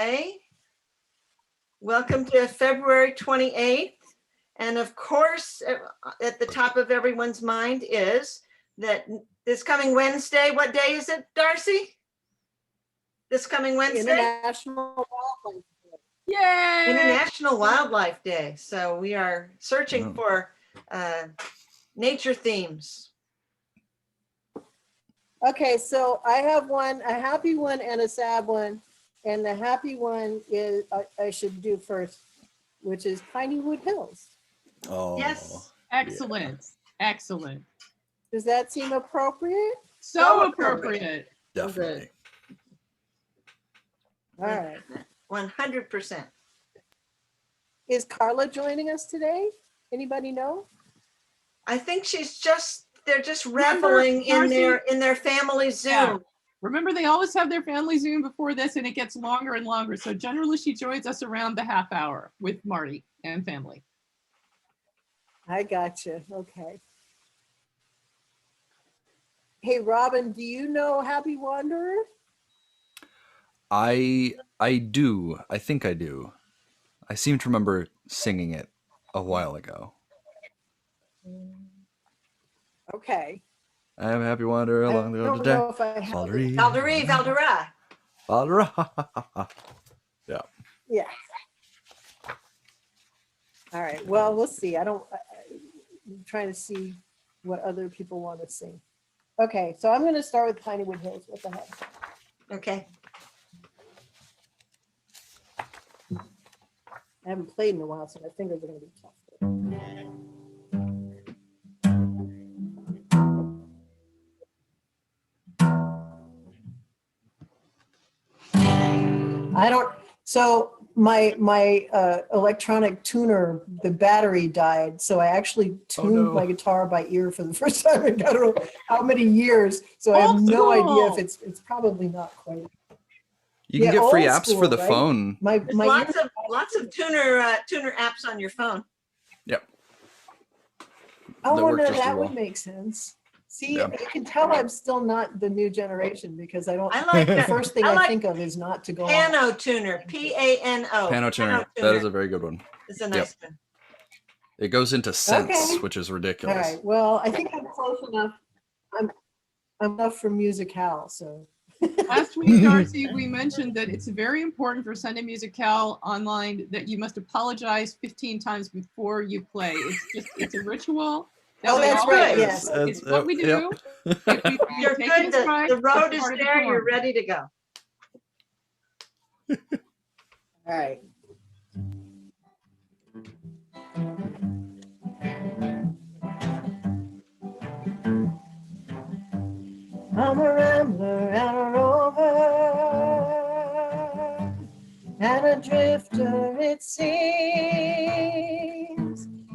Hey, welcome to February 28th. And of course, at the top of everyone's mind is that this coming Wednesday, what day is it, Darcy? This coming Wednesday? International Wildlife Day. Yay! International Wildlife Day. So we are searching for nature themes. Okay, so I have one, a happy one and a sad one. And the happy one is, I should do first, which is Pinewood Hills. Oh, Yes. Excellent. Excellent. Does that seem appropriate? So appropriate. definitely. All right. 100%. Is Carla joining us today? Anybody know? I think they're just reveling in their family Zoom. Yeah. Remember, they always have their family Zoom before this, and it gets longer and longer. So generally, she joins us around the half hour with Marty and family. I gotcha. Okay. Hey, Robin, do you know Happy Wanderer? I do. I think I do. I seem to remember singing it a while ago. Okay. I am a happy wanderer along the road today. I don't know if I have it. Valdera. Valdera. Yeah. Yeah. All right. Well, we'll see. I'm trying to see what other people want to sing. Okay. So I'm going to start with Pinewood Hills. What the heck? Okay. I haven't played in a while, so my fingers are going to be tough. So my electronic tuner, the battery died. So I actually tuned my guitar by ear for the first time in I don't know how many years. So I have no idea if it's probably not quite. You can get free apps for the phone. Lots of tuner apps on your phone. Yep. Oh, no, that would make sense. See, you can tell I'm still not the new generation because I don't. The first thing I think of is not to go. Piano tuner, P-A-N-O. Piano tuner. That is a very good one. It's a nice one. It goes into cents, which is ridiculous. All right. Well, I think I'm close enough. I'm enough for Musicale. So. Last week, Darcy, we mentioned that it's very important for Sunday Musicale online that you must apologize 15 times before you play. It's a ritual. That's right. Yes, it's what we do. You're good. The road is there. You're ready to go. All right. I'm a rambler and a rover and a drifter, it seems.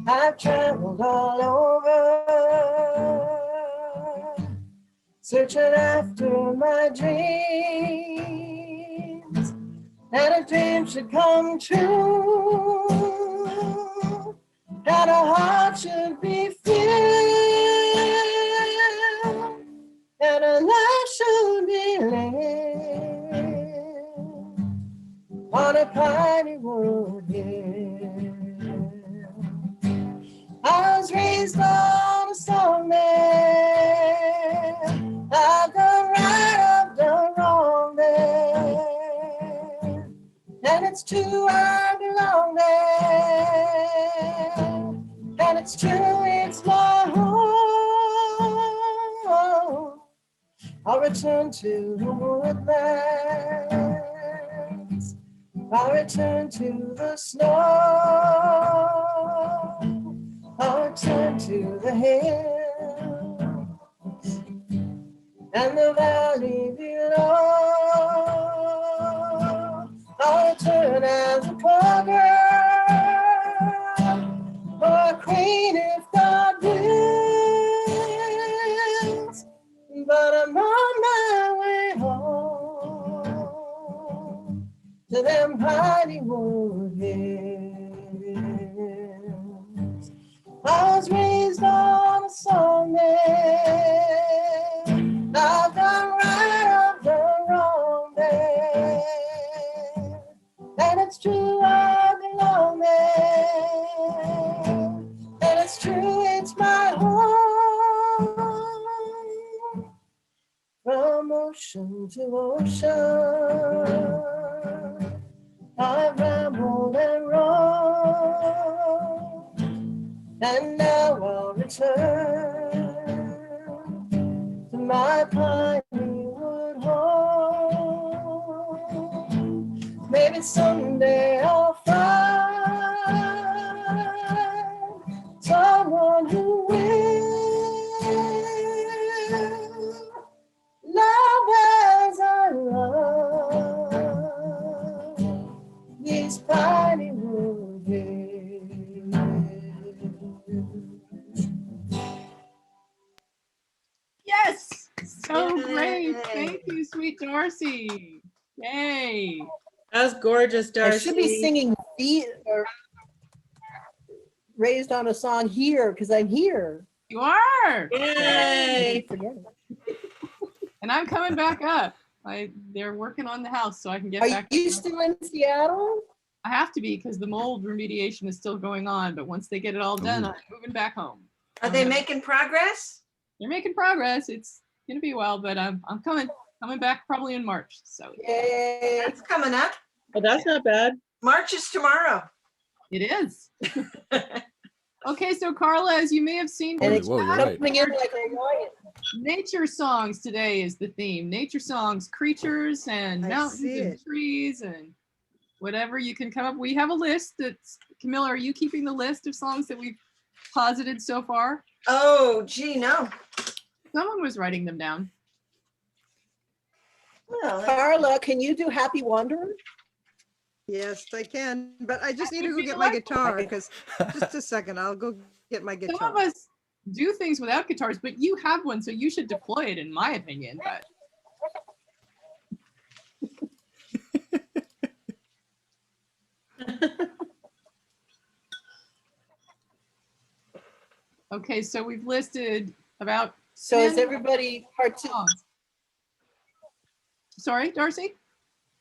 I've traveled all over, searching after my dreams, and a dream should come true, and a heart should be filled, and a life should be lived on a piney wood hill. I was raised on a song man. I've done right, I've done wrong there. And it's true, I belong there. And it's true, it's my home. I'll return to the woodlands. I'll return to the snow. I'll return to the hills and the valley below. I'll return as a poor girl or a queen if God wills. But I'm on my way home to them piney wood hills. I was raised on a song there. I've done right, I've done wrong there. it's true, I belong there. And it's true, it's my home. From ocean to ocean, I've rambled and roamed, and now I'll return to my piney wood home. Maybe someday I'll find someone who will love as I love these piney wood hills. Yes, so great. Yay. Thank you, sweet Darcy. Yay. That was gorgeous, I should be Darcy. singing beat or raised on a song here because I'm here. You are. Yay! Forget it. And I'm coming back up. They're working on the house so I can get Are back. you still in Seattle? I have to be because the mold remediation is still going on. But once they get it all done, Ooh. I'm moving back home. Are they making progress? They're making progress. It's gonna be a while, but I'm coming back probably in March. So Yay. That's coming up. Well, that's not bad. March is tomorrow. it is. Okay, so Carla, as you may have seen, And we're it's Whoa, you're right. coming in like a lion. nature songs today is the theme. Nature songs, creatures and I mountains see and it. trees and whatever you can come up. We have a list that's, Camilla, are you keeping the list of songs that we've posited so far? Oh, gee, no. Someone was writing them down. Well, Carla, can you do Happy Wanderer? Yes, I can, but I just need to would go be get my delightful. guitar because, just a second, I'll go get my Some of guitar. us do things without guitars, but you have one, so you should deploy it, in my opinion. But okay, so we've listed about So is 10 everybody songs. Sorry, Darcy?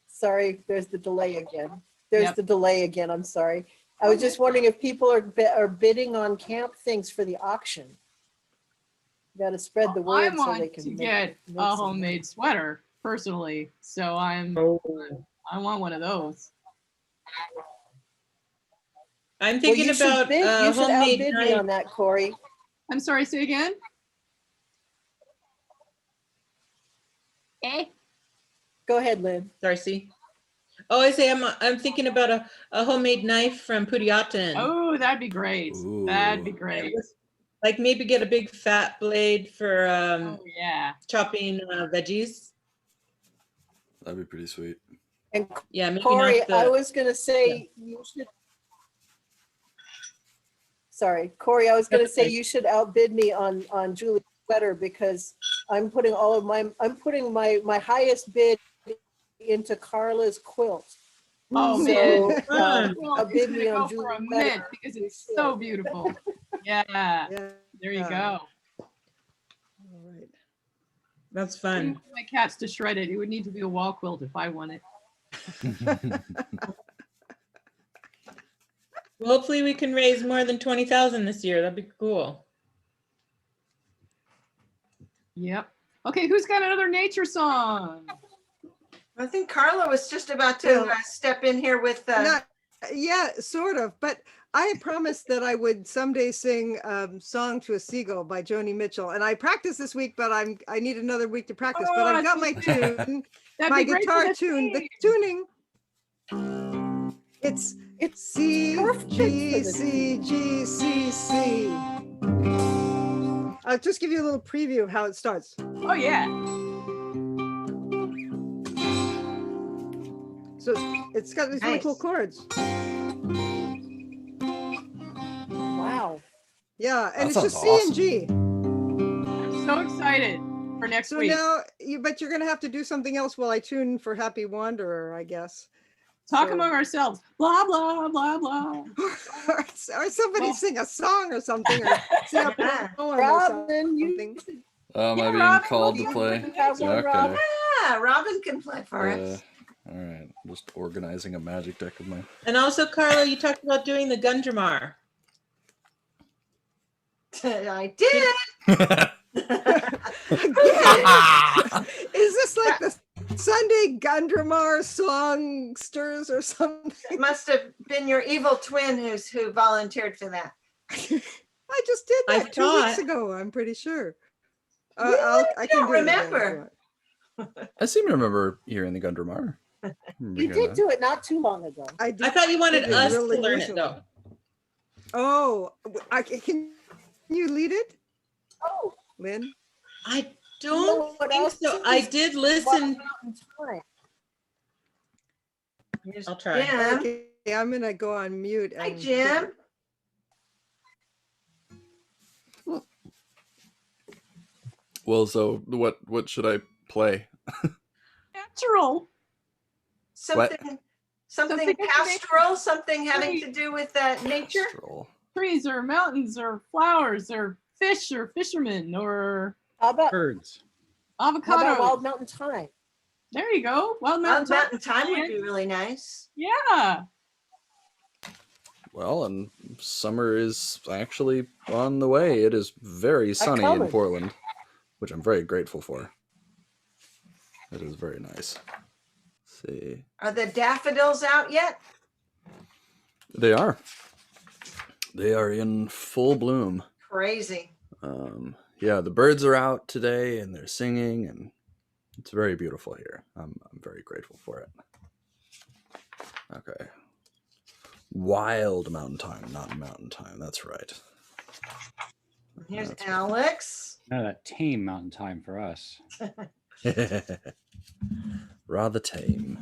Sorry, there's the delay again. There's Yep. the delay again, I'm sorry. I was just wondering if people are bidding on camp things for the auction. Got to spread the I word so they want can to make get some a money. homemade sweater personally, so I want one of those. I'm Well, thinking you should about bid, you should homemade outbid me knife. on that, Corey. I'm sorry, say again? Eh? Go ahead, Lynn. Darcy. Oh, I say I'm thinking about a homemade knife from Pudiatan. Oh, that'd be great. That'd be Ooh. great. Like maybe get a big fat blade for Oh, yeah. chopping veggies. That'd be pretty sweet. And Yeah, maybe Corey, not the. I was gonna say you should. Sorry, Corey, I was gonna That's say okay. you should outbid me on Julie's sweater because I'm putting my highest bid into Carla's quilt. Oh, So, man. Fun. Well, I'll it's bid gonna me on go for a Julie's mint sweater. because it's so beautiful. Yeah, Yeah. there you go. All right. That's I fun. wouldn't want my cats to shred it. It would need to be a wall quilt if I want it. Well, hopefully we can raise more than 20,000 this year. That'd be cool. Yep. Okay, who's got another nature song? I think Carla was just about to Well, step in here with, Not, yeah, sort of, but I had promised that I would someday sing Song to a Seagull by Joni Mitchell. And I practiced this week, but I need another week to practice, but I've got my tune, That'd my be great for guitar the tune, the theme. tuning. It's C, perfect G, for the C, G, C, C. I'll just give you a little preview of how it starts. Oh, yeah. So it's got these really cool Nice. chords. Wow. Yeah, and That it's just sounds C and awesome. G. I'm so excited for next So week. now but you're gonna have to do something else while I tune for Happy Wanderer, I guess. Talk So- among ourselves. Blah, blah, blah, blah. or somebody Well- sing a song or something, or sing a Yeah. poem or Robin, you something. Am I Yeah, being Robin, called you to play? have one, Okay. Robin. yeah, Robin can play for us. All right, just organizing a magic deck of mine. And also, Carla, you talked about doing the Gundramar. I did. Is this like the Sunday Gundramar songsters or something? It must have been your evil twin who volunteered for that. I just did I that 2 weeks thought- ago. I'm pretty sure. Really? I can don't do it again if you remember. want. I seem to remember hearing the Gundramar. You did do it not too long ago. I did. I thought you wanted It is us really to learn it, usual. though. Oh, can you lead it, Oh, Lynn? I you know don't what think else so. is I did listen. Time. Here's I'll try. Jim. Okay, I'm gonna go on mute. Hi, and- Jim. Well, so what should I play? Natural. Something Something pastoral, something having to do with nature. Stroll. Trees or mountains or flowers or fish or fishermen or How about Birds. avocado. Wild Mountain Time? There you go. Wild Mountain Mountain Time would be really nice. Yeah. Well, and summer is actually on the way. It is very sunny in coming. Portland, which I'm very grateful for. It is very nice. Let's see. Are the daffodils out yet? They are. They are in full bloom. Crazy. Yeah, the birds are out today and they're singing, and it's very beautiful here. I'm very grateful for it. Okay. Wild Mountain Time, not Mountain Time. That's right. Here's That's Alex. No, that tame mountain time for us. Rather tame.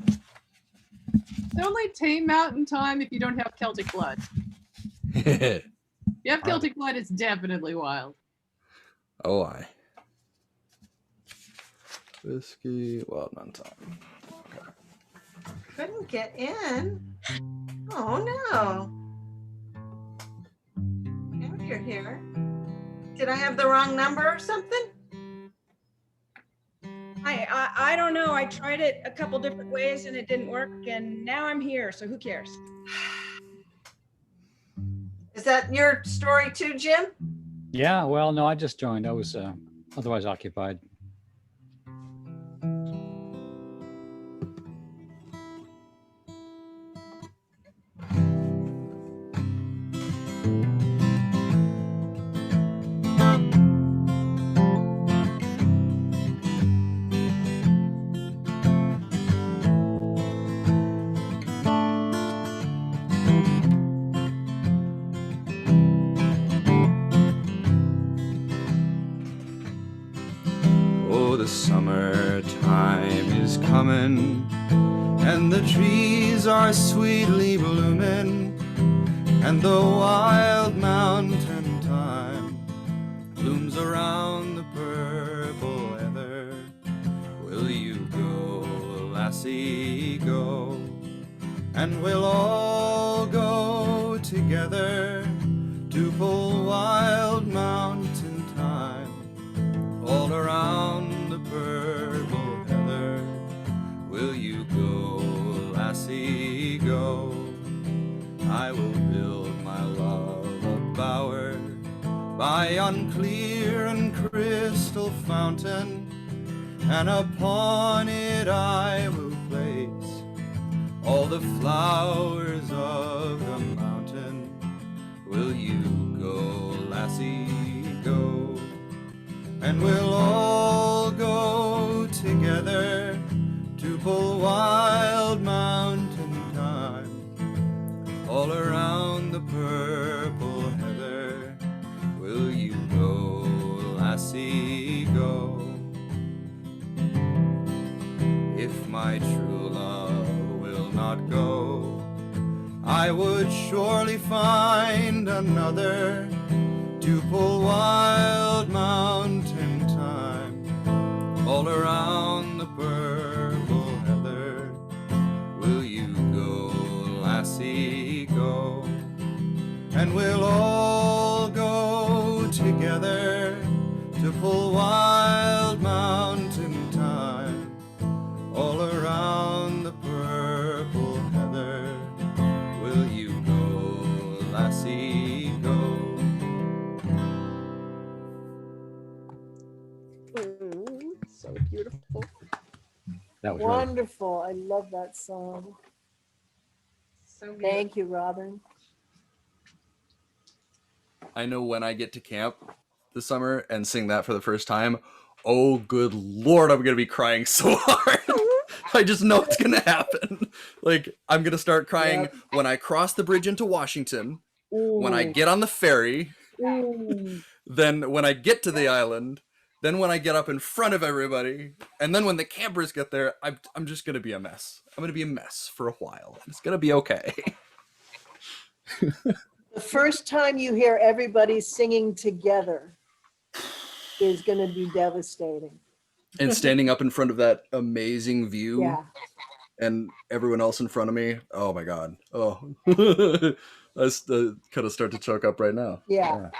It's only tame mountain time if you don't have Celtic blood. If you have Celtic blood, it's definitely wild. Oh, I. Whiskey, Wild Mountain Time. Couldn't get in. Oh no. Now you're here. Did I have the wrong number or something? I don't know. I tried it a couple different ways and it didn't work, and now I'm here, so who cares? Is that your story too, Jim? Yeah, well, no, I just joined. I was otherwise occupied. Oh, the summertime is coming, and the trees are sweetly blooming, and the wild mountain thyme blooms around the purple heather. Will you go, lassie, go? And we'll all go together to pull wild mountain thyme all around the purple heather. Will you go, lassie, go? I will build my love a bower by yon clear and crystal fountain, and upon it I will place all the flowers of the mountain. Will you go, lassie, go? And we'll all go together to pull wild mountain thyme all around the purple heather. Will you go, lassie, go? If my true love will not go, I would surely find another to pull wild mountain thyme all around the purple heather. Will you go, lassie, go? And we'll all go together to pull wild mountain thyme all around the purple That was really, Wonderful. I love that song. So good. Thank you, Robin. I know when I get to camp this summer and sing that for the first time, oh good Lord, I'm gonna be crying so hard. I just know it's gonna happen. Like, I'm gonna start crying Yep. when I cross the bridge into Washington, when I get on the ferry, then when I get to the island, then when I get up in front of everybody, and then when the campers get there, I'm just gonna be a mess. I'm gonna be a mess for a while. It's gonna be okay. The first time you hear everybody singing together is going to be devastating. And standing up in front of that amazing view, Yeah. and everyone else in front of me, oh my God. Oh, I kind of start to choke up right now. Yeah.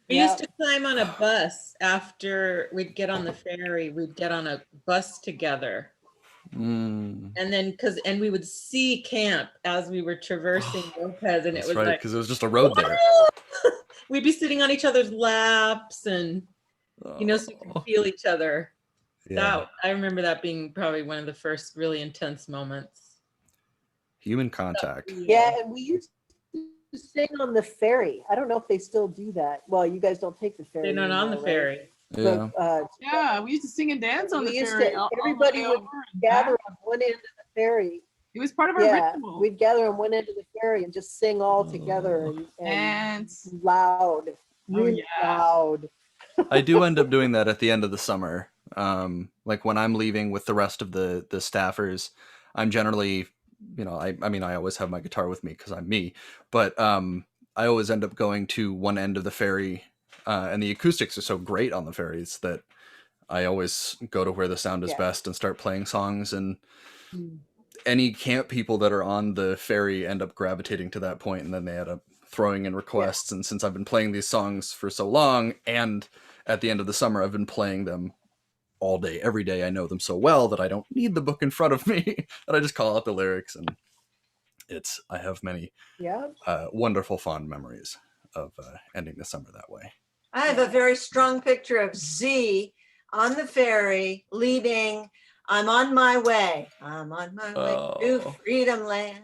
We used to climb on a bus after we'd get on the ferry. We'd get on a bus together. Mm. And then and we would see camp as we were traversing Lopez, and That's it was right, like, because it was just a road there. we'd be sitting on each other's laps, and so you could feel each other. Yeah. I remember that being probably one of the first really intense moments. Human contact. Yeah, and we used to sing on the ferry. I don't know if they still do that. Well, you guys don't take the ferry. They're not on the anymore, right? ferry. Yeah. But, Yeah, we used to sing and dance on the we used ferry. to, all the everybody way would over and gather back. on one end of the ferry. It was part of our Yeah, ritual. we'd gather on one end of the ferry and just sing all together and Dance. loud, really yeah. loud. I do end up doing that at the end of the summer. Like when I'm leaving with the rest of the staffers, I'm generally, I mean, I always have my guitar with me because I'm me, but I always end up going to one end of the ferry, and the acoustics are so great on the ferries that I always go to where the sound is best and start playing songs, and any camp people that are on the ferry end up gravitating to that point, and then they end up throwing in requests. And since I've been playing these songs for so long, and at the end of the summer I've been playing them all day, every day, I know them so well that I don't need the book in front of me, that I just call out the lyrics, and I have many wonderful fond memories of ending the summer that way. I have a very strong picture of Z on the ferry leading, I'm on my way. I'm on my way to Freedom Land.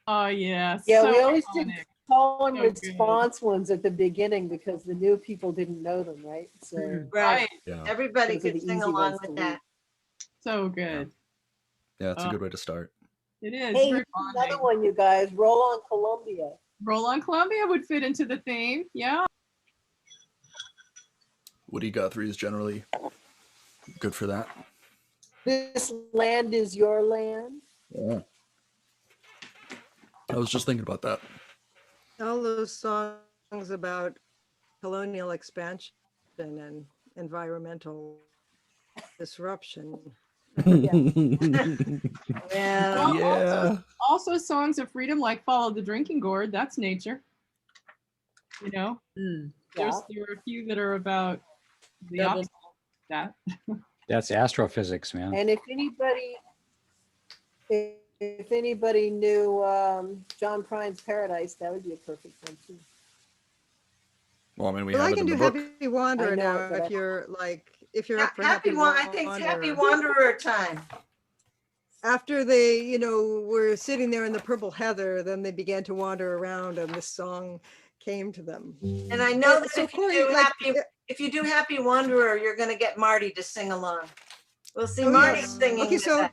Oh, yeah. Yeah, so we always did iconic. call and So response ones at the beginning because the new people didn't know them, right? So Right. Yeah. Everybody Those are could the sing easy along ones with to that. So good. Yeah, it's a good way to start. It is. hey, very here's another bonding. one, you guys. Roll on Columbia. Roll on Columbia would fit into the theme. Yeah. Woody Guthrie is generally good for that. This land is your land. Yeah. I was just thinking about that. All those songs about colonial expansion and environmental disruption. Yeah. Well, also songs of freedom like Follow the Drinking Gourd. That's nature. There are a few that are about the Double. opposite of that. that's astrophysics, man. And if anybody knew John Prine's Paradise, that would be a perfect one too. Well, I mean, we Well, have I it can in the do book. Happy Wanderer I know, now but if you're up for Happy One, I think it's Happy Wanderer time. After they, were sitting there in the purple heather, then they began to wander around and this song came to them. And I know But that so if you Corey, do like, if you do Happy Wanderer, you're going to get Marty to sing along. We'll see Oh, Marty yes. singing. Okay, with so- us.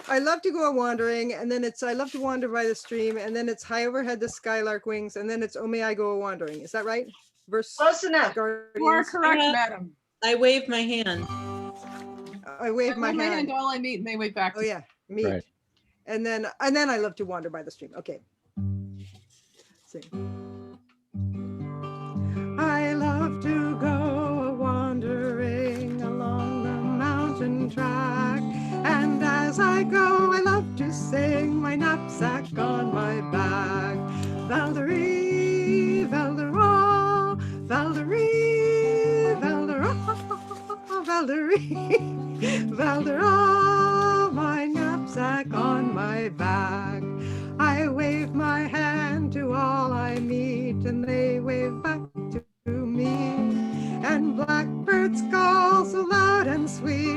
I love to go wandering, and then it's I love to wander by the stream, and then it's high overhead the skylark wings, and then it's oh may I go a wandering. Is that right? Verse Close enough. You are Guardians. correct, Yeah. madam. I wave my hand. I wave my My hand hand. to all I meet, and they wave back. Oh to yeah, meet. Right. And then I love to wander by the stream. Okay. Sing. I love to go wandering along the mountain track, and as I go, I love to sing my knapsack on my back. Valderie, Valderau, Valderie, Valderau, Valderie, Valderau, my knapsack on my back. I wave my hand to all I meet, and they wave back to me. And blackbirds call so loud and sweet,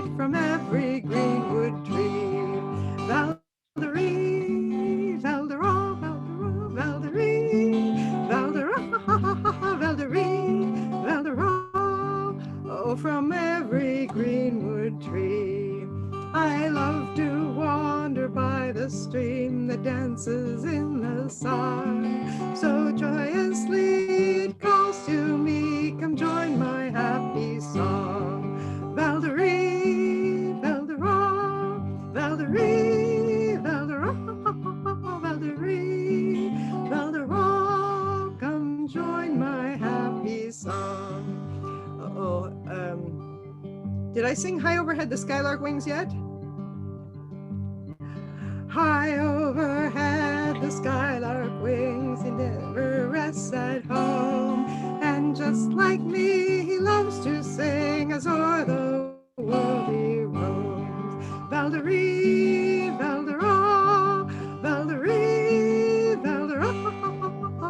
stream that dances in the sun. So joyously it calls to me, come join my happy song. Valderie, Valdera, Valderie, Valdera, Valderie, Valdera, come join my happy song. Did I sing High Overhead the Skylark Wings yet? High overhead the skylark wings, he never rests at home. And just like me, he loves to sing as o'er the world he roams. Valderie, Valdera, Valderie, Valdera,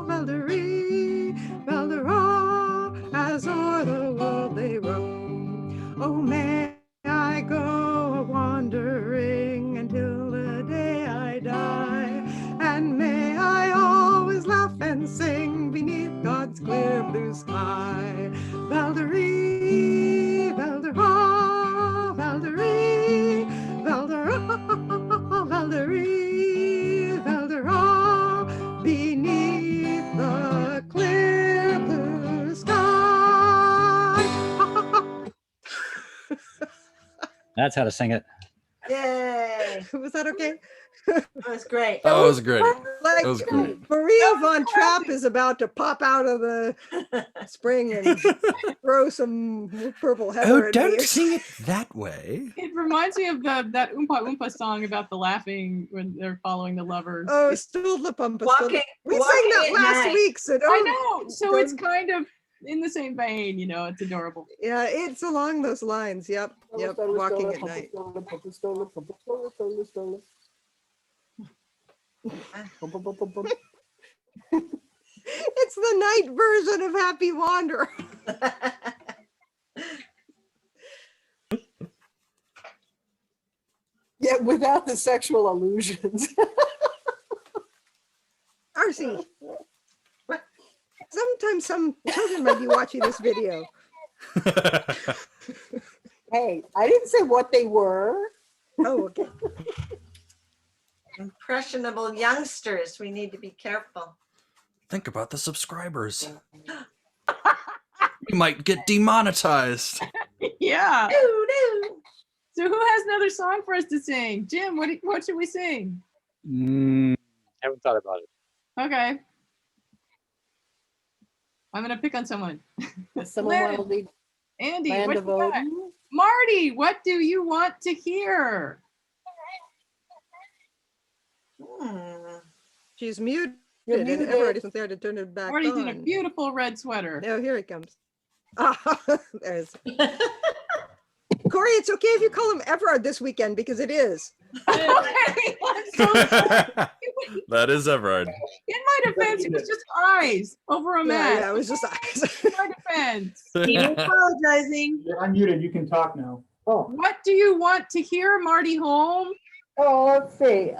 Valderie, Valdera, as o'er the world they roam. Oh, may I go wandering until the day I die, and may I always laugh and sing beneath God's clear blue sky. Valderie, Valdera, Valderie, Valdera, Valderie, Valdera, beneath the clear blue sky. That's how to sing it. Yay. Was that okay? That was great. Oh, it was great. Like That was great. Maria von Trapp is about to pop out of the spring and throw some purple heather at me. sing it that way. It reminds me of that Oompa Oompa song about the laughing when they're following the lovers. Oh, It's- still the pump. Walking- We sang walking that at last night. week, so I don't. know. So it's don't- kind of in the same vein, you know, it's adorable. Yeah, it's along those lines. Yep, yep. Walking at night. It's the night version of Happy Wanderer. Yeah, without the sexual allusions. Darcy. Sometimes some children might be watching this video. Hey, I didn't say what they were. Oh, okay. Impressionable youngsters, we need to be careful. Think about the subscribers. We might get demonetized. Yeah. Doo, doo. So who has another song for us to sing? Jim, what should we sing? Haven't thought about it. Okay. I'm gonna pick on someone. Someone want to Liz, lead Andy, Land what of you got? Odin? Marty, what do you want to hear? Hmm. She's muted. You're And muted. Everard isn't there to turn it back Marty's in a on. beautiful red sweater. No, here he comes. Ah, there's. Corey, it's okay if you call him Everard this weekend because it is. Okay, I'm so sorry. That is Everard. In my defense, it was just eyes over a Yeah, mask. yeah, it was just eyes. In my defense. Even apologizing. You're unmuted. You can talk now. Oh, What do you want to hear, Marty Holm? let's see.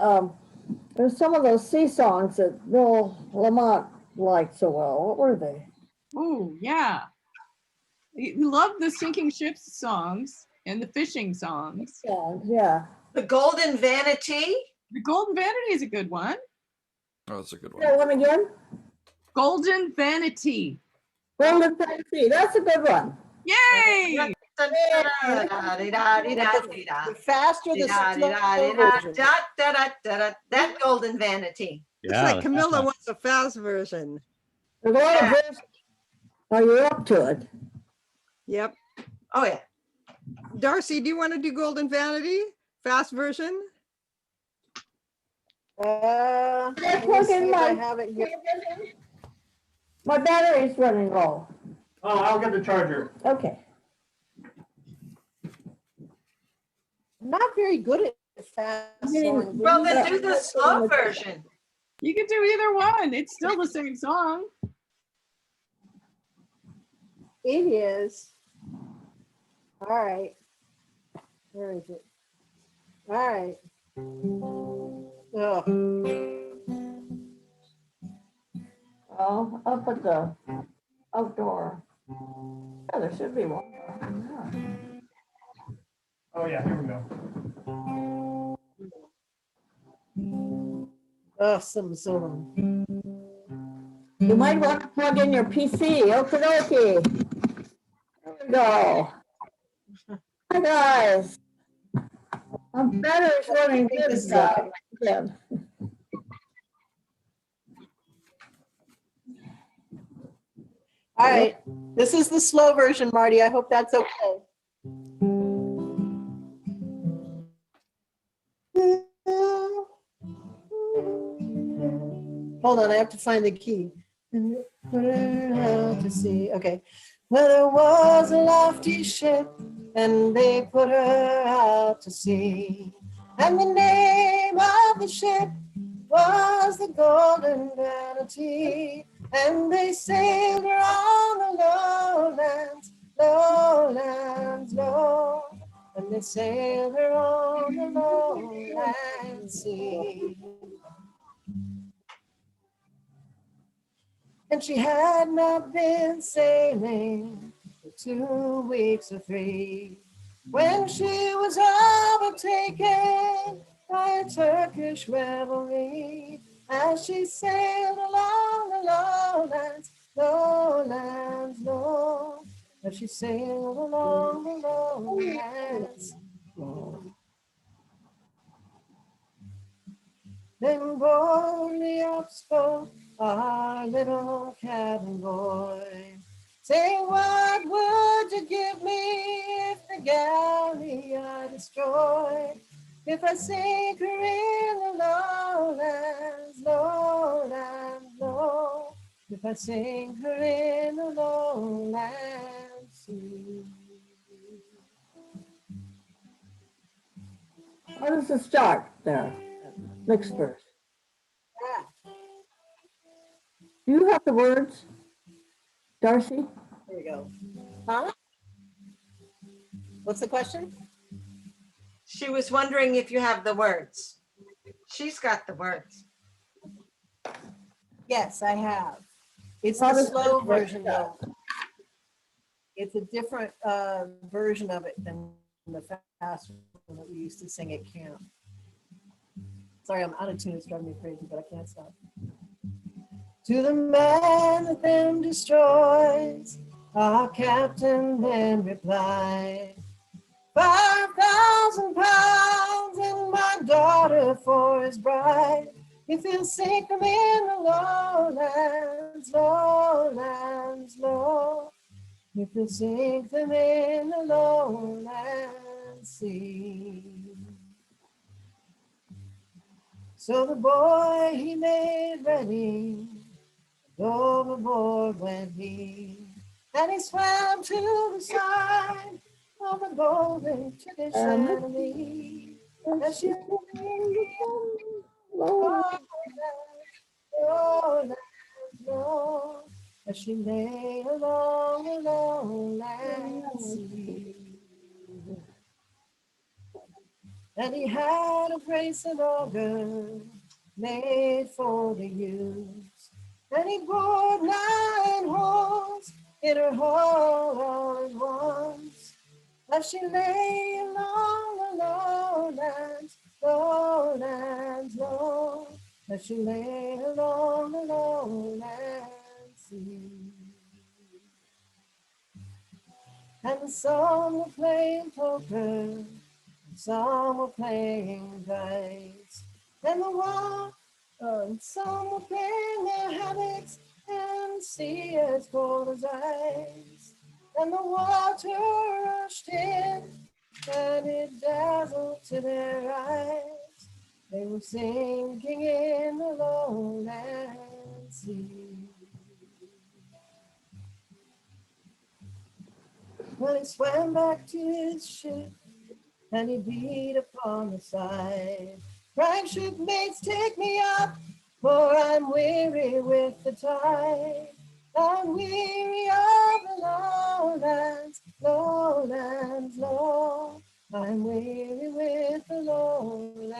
There's some of those sea songs that Bill Lamont liked so well. What were they? Oh, yeah. We love the sinking ships songs and the fishing songs. Songs, yeah. The Golden Vanity. The Golden Vanity is a good one. Oh, that's a good That one. one again? Golden Vanity. Golden Fantasy. That's a good one. Yay! Da, da, da, da, da, da, da, da. The faster the Da, da, slow da, da, version. da, da, da, da, da. That Golden Vanity. It's Yeah, like that's Camilla awesome. wants a fast version. There's a lot of versions. Are you up to it? Yep. Oh, yeah. Darcy, do you want to do Golden Vanity? Fast version? Let me plug see in if I my- have it here. My battery's running low. Oh, I'll get the charger. Okay. I'm not very good at fast songs. Well, then do the slow version. You can do either one. It's still the same song. It is. All right. Where is it? All right. Oh, Oh, up at the outdoor. Yeah, there should be one. Oh, yeah, here we go. Oh, some solo. You might want to plug in your PC. Okie dokie. There we go. Hi, guys. I'm better is running think this good is okay. again. All right, this is the slow version, Marty. I hope that's okay. Hold on, I have to find the key. Put her out to sea. Okay. Well, there was a lofty ship, and they put her out to sea. And the name of the ship was the Golden Vanity. And they sailed her on the lowlands, lowlands, low. And they sailed her on the lowland sea. And she had not been sailing for 2 weeks or 3 when she was overtaken by a Turkish revelry as she sailed along the lowlands, lowlands, low. As she sailed along the lowlands, low. Then boldly up spoke our little cabin boy, saying, what would you give me if the galley I destroy? If I sink her in the lowlands, lowlands, low. If I sink her in the lowlands sea. How does it start there? Next verse. Do you have the words, Darcy? There we go. Huh? What's the question? She was wondering if you have the words. She's got the words. Yes, I have. It's How the does slow this work version though. It's a different version of it than the fast one that we used to sing at camp. Sorry, I'm out of tune. It's driving me crazy, but I can't stop. To the man that then destroys, our captain then replied, 5,000 pounds and my daughter for his bride. If he'll sink them in the lowlands, lowlands, low. If he'll sink them in the lowlands sea. So the boy he made ready, and overboard went he, and he swam to the side of the golden Turkish enemy. As she as she lay along the lowland sea. And he had a brace of auger made for the use, and he bored 9 holes in her hull all at once. As she lay along the lowlands, lowlands, low. As she lay along the lowlands sea. And some were playing poker, and some were playing dice, and some were playing their hammocks and the sea as cold as ice. And the water rushed in, and it dazzled to their eyes. They were sinking in the lowland sea. Well, he swam back to his ship, and he beat upon the side, crying, shipmates, take me up, for I'm weary with the tide. I'm weary of the lowlands, lowlands, low. I'm weary with the lowland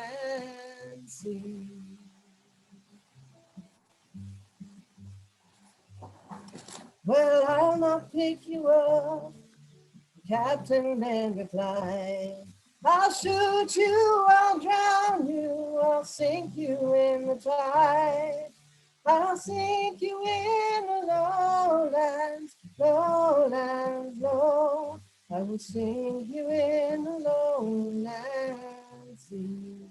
sea. Well, I'll not pick you up, the captain then replied. I'll shoot you, I'll drown you, I'll I'll sink you in the tide. I'll sink you in the lowlands, lowlands, low. I will sink you in the lowlands sea.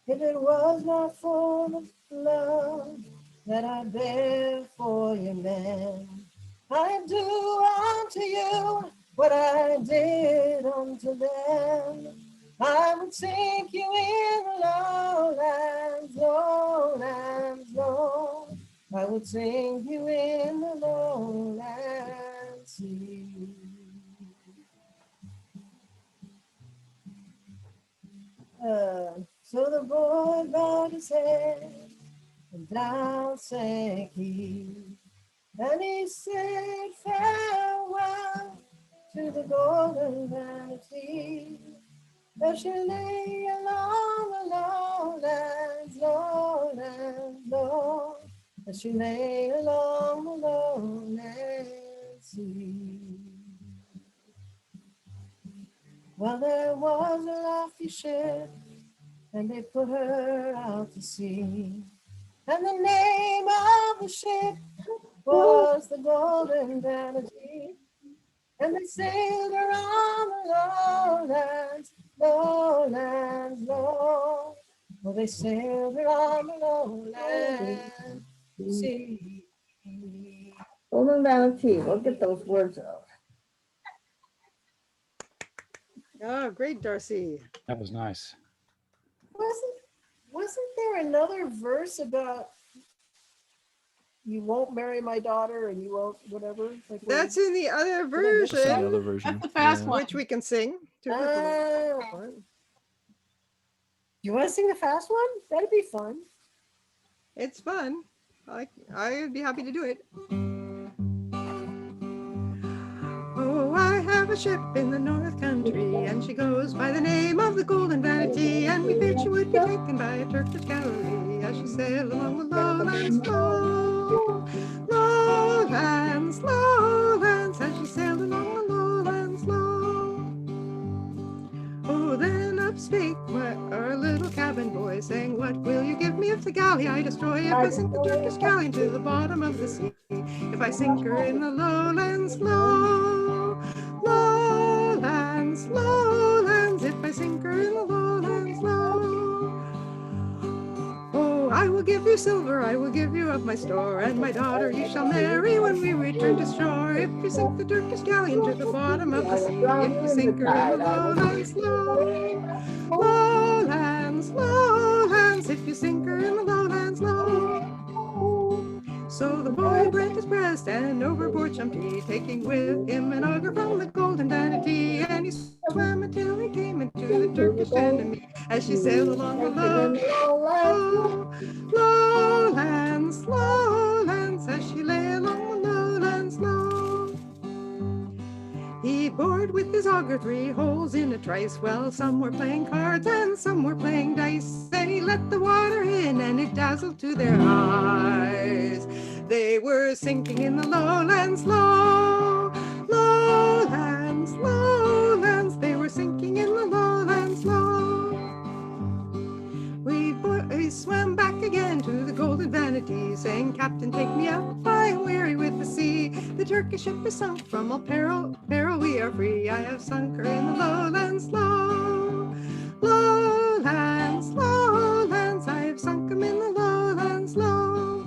If it was not for the love that I bear for you, man, I'd do unto you what I did unto them. I would sink you in the lowlands, lowlands, low. I would sink you in the lowlands sea. So the boy bowed his head, and down sank he, and he said farewell to the golden vanity. As she lay along the lowlands, lowlands, low. As she lay along the lowlands sea. Well, there was a lofty ship, and they put her out to sea. And the name of the ship was the Golden Vanity. And they sailed her on the lowlands, lowlands, low. Well, they sailed her on the lowlands sea. Golden Vanity, we'll get those words out. Oh, great, Darcy. That was nice. Wasn't there another verse about you won't marry my daughter and you won't whatever? Like That's in the other That's the version, other version. That's the fast Yeah. one. which we can sing. You want to sing the fast one? That'd be fun. It's fun. I'd be happy to do it. Oh, I have a ship in the North Country, and she goes by the name of the Golden Vanity, and we feared she would be taken by a Turkish galley as she sailed along the lowlands, low, lowlands, lowlands, as she sailed along the lowlands, low. Oh, then up spake our little cabin boy, saying, what will you give me if the galley I destroy? If I sink the Turkish galley into the bottom of the sea? If I sink her in the lowlands, low, lowlands, lowlands, if I sink her in the lowlands, low. Oh, I will give you silver, I will give you of my store, and my daughter you shall marry when we return to shore. If you sink the Turkish galley into the bottom of the sea, if you sink her in the lowlands, low, lowlands, lowlands, if you sink her in the lowlands, low. So the boy brent his breast and overboard jumped he, taking with him an auger from the Golden Vanity, and he swam until he came into the Turkish enemy as she sailed along the lowlands, lowlands, as she lay along the lowlands, low. He bored with his auger 3 holes in a trice. Well, some were playing cards and some were playing dice. Then he let the water in and it dazzled to their eyes. They were sinking in the lowlands, low, lowlands, lowlands. They were sinking in the lowlands, low. We swam back again to the Golden Vanity, saying, Captain, take me up, I am weary with the sea. The Turkish ship is sunk, from all peril we are free. I have sunk her in the lowlands, low, lowlands, lowlands. I have sunk him in the lowlands, low.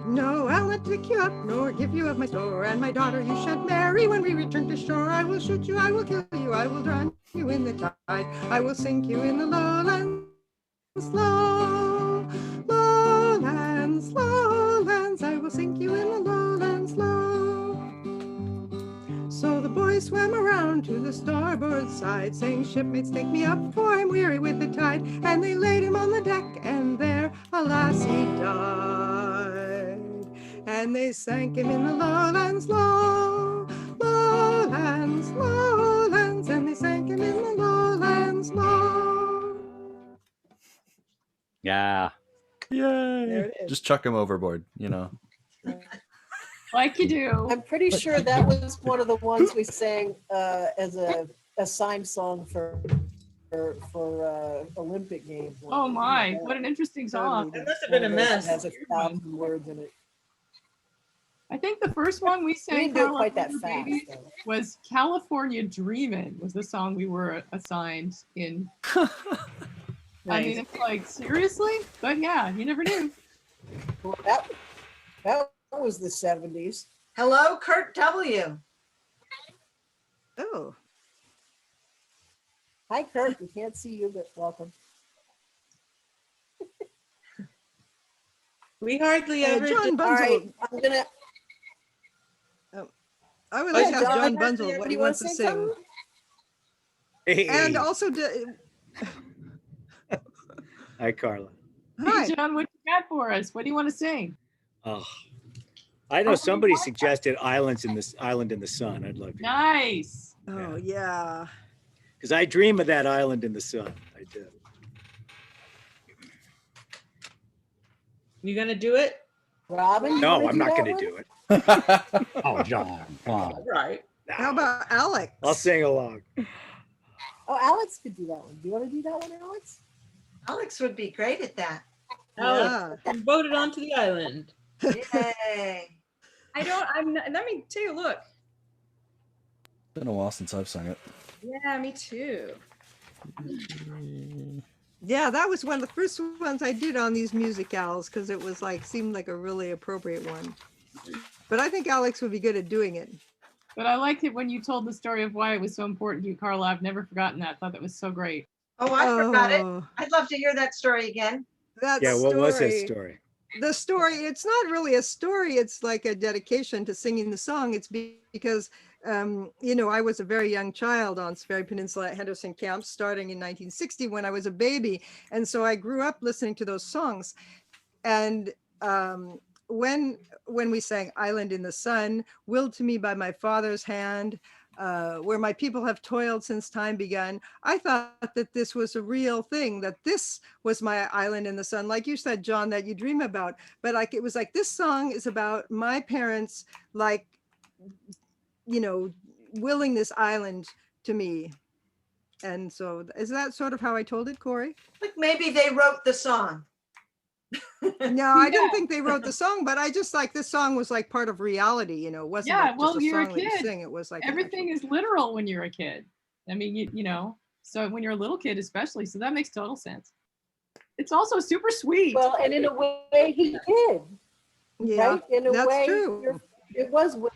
No, I'll not pick you up, nor give you of my store, and my daughter you shall marry when we return to shore. I will shoot you, I will kill you, I will drown you in the tide. I will sink you in the lowlands, low, lowlands, lowlands. I will sink you in the lowlands, low. So the boys swam around to the starboard side, saying, shipmates, take me up, for I'm weary with the tide. And they laid him on the deck, and there, alas, he died. And they sank him in the lowlands, low, lowlands, lowlands, and they sank him in the lowlands, low. Yeah. There Yay! it is. Just chuck him overboard, you know. Like you do. I'm pretty sure that was one of the ones we sang as a assigned song for Olympic Games. Oh my, what an interesting song. That must have been a mess. Has 1,000 words in it. I think the first one we We sang didn't do it Carla, quite that when we were fast. babies Though. was California Dreamin' was the song we were assigned in. I mean, it's like, seriously? But yeah, you never knew. Well, that was the 70s. Hello, Kurt W. Oh, Hi, Kurt. We can't see you, but welcome. We hardly ever John do. All right, Bunzel. I'm gonna. I would like to ask John, John Bunzel what he wants to sing. something? Hey. And also, Hi, Carla. hi. Hey, John, what you got for us? What do you want to sing? Oh, I know somebody suggested Island in the Sun. I'd love to. Nice. Oh, yeah. Because I dream of that island in the sun. I do. You gonna do it? Robin? you No, wanna I'm do not that going to one? do it. Oh, John, come on. Right. How about Alex? I'll sing along. Oh, Alex could do that one. Do you want to do that one, Alex? Alex would be great at that. Alex, Yeah. I'm voted onto the island. Yay. Let me take a look. Been a while since I've sung it. Yeah, me too. Yeah, that was one of the first ones I did on these musicals because it was like, seemed like a really appropriate one. But I think Alex would be good at doing it. But I liked it when you told the story of why it was so important to you, Carla. I've never forgotten that. I thought that was so great. Oh, I forgot it. Oh, I'd love to hear that story again. that Yeah, what was that story. story? The story, it's not really a story, it's like a dedication to singing the song. It's because I was a very young child on Sperry Peninsula at Henderson Camp starting in 1960 when I was a baby, and so I grew up listening to those songs. And when we sang Island in the Sun, willed to me by my father's hand, where my people have toiled since time begun, I thought that this was a real thing, that this was my island in the sun, like you said, John, that you dream about. But like, it was like, this song is about my parents, like, willing this island to me. And so is that sort of how I told it, Corey? Like maybe they wrote the song. No, I didn't think they wrote the song, but I just like, this song was like part of reality, it wasn't Yeah, like just well, a you're a song that you kid. sing. It was like an Everything is literal when you're a kid. I mean, you know, so when you're a little kid, especially, so that makes total sense. It's also super sweet. Well, and in a way he did. Yeah, Right? In a that's way, true. it was willed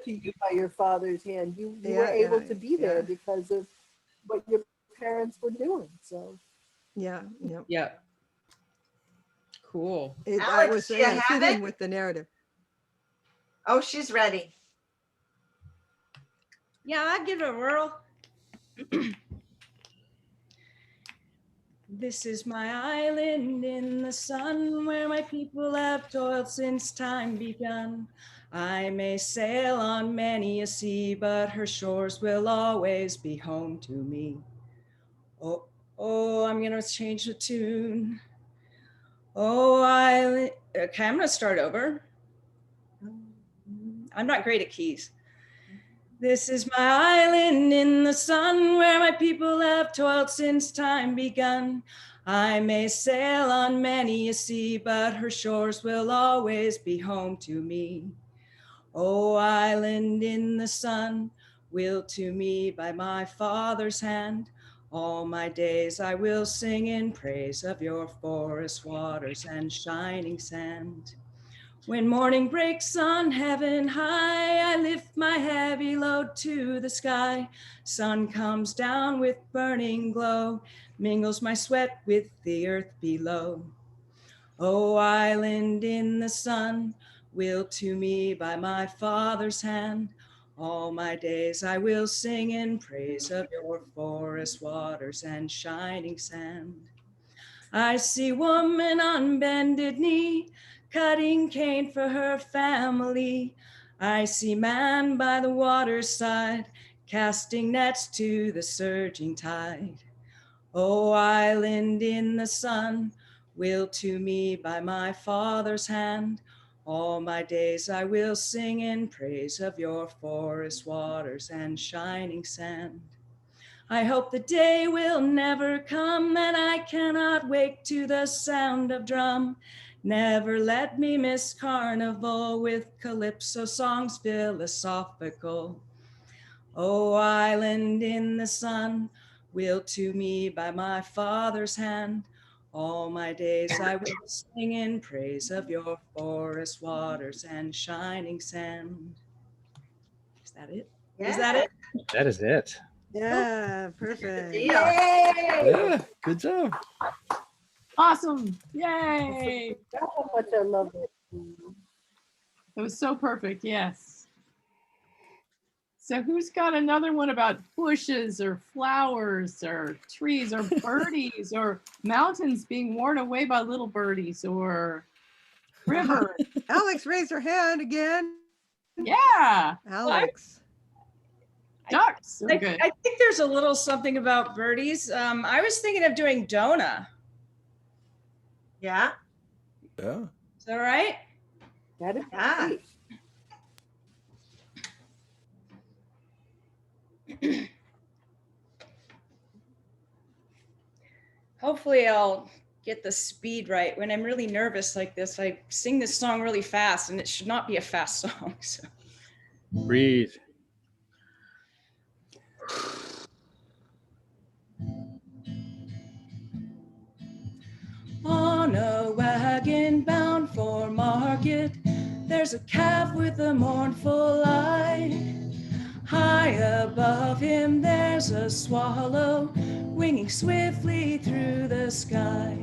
to you by your father's hand. You were able to be there because of what your parents were doing. So Yeah. Yeah. Cool. I Alex, was do you fit have in it? with the narrative. Oh, she's ready. Yeah, I'll give it a whirl. This is my island in the sun where my people have toiled since time begun. I may sail on many a sea, but her shores will always be home to me. Oh, I'm gonna change the tune. Oh, island. Okay, I'm gonna start over. I'm not great at keys. This is my island in the sun where my people have toiled since time begun. I may sail on many a sea, but her shores will always be home to me. Oh, island in the sun, willed to me by my father's hand. All my days I will sing in praise of your forest waters and shining sand. When morning breaks on heaven high, I lift my heavy load to the sky. Sun comes down with burning glow, mingles my sweat with the earth below. Oh, island in the sun, willed to me by my father's hand. All my days I will sing in praise of your forest waters and shining sand. I see woman on bended knee, cutting cane for her family. I see man by the waterside, casting nets to the surging tide. Oh, island in the sun, willed to me by my father's hand. All my days I will sing in praise of your forest waters and shining sand. I hope the day will never come and I cannot wake to the sound of drum. Never let me miss carnival with calypso songs philosophical. Oh, island in the sun, willed to me by my father's hand. All my days I will sing in praise of your forest waters and shining sand. Is that it? Is that it? That is it. Yeah, perfect. Yay! Yeah, good job. Awesome. Yay. How much I love it. It was so perfect. Yes. So who's got another one about bushes or flowers or trees or birdies or mountains being worn away by little birdies or river? Alex raised her hand again. Yeah. Alex. Ducks are good. I think there's a little something about birdies. I was thinking of doing Dona. Yeah. Yeah. Is that right? That is Yeah. great. Hopefully I'll get the speed right. When I'm really nervous like this, I sing this song really fast and it should not be a fast song. So. Breathe. On a wagon bound for market, there's a calf with a mournful eye. High above him there's a swallow winging swiftly through the sky.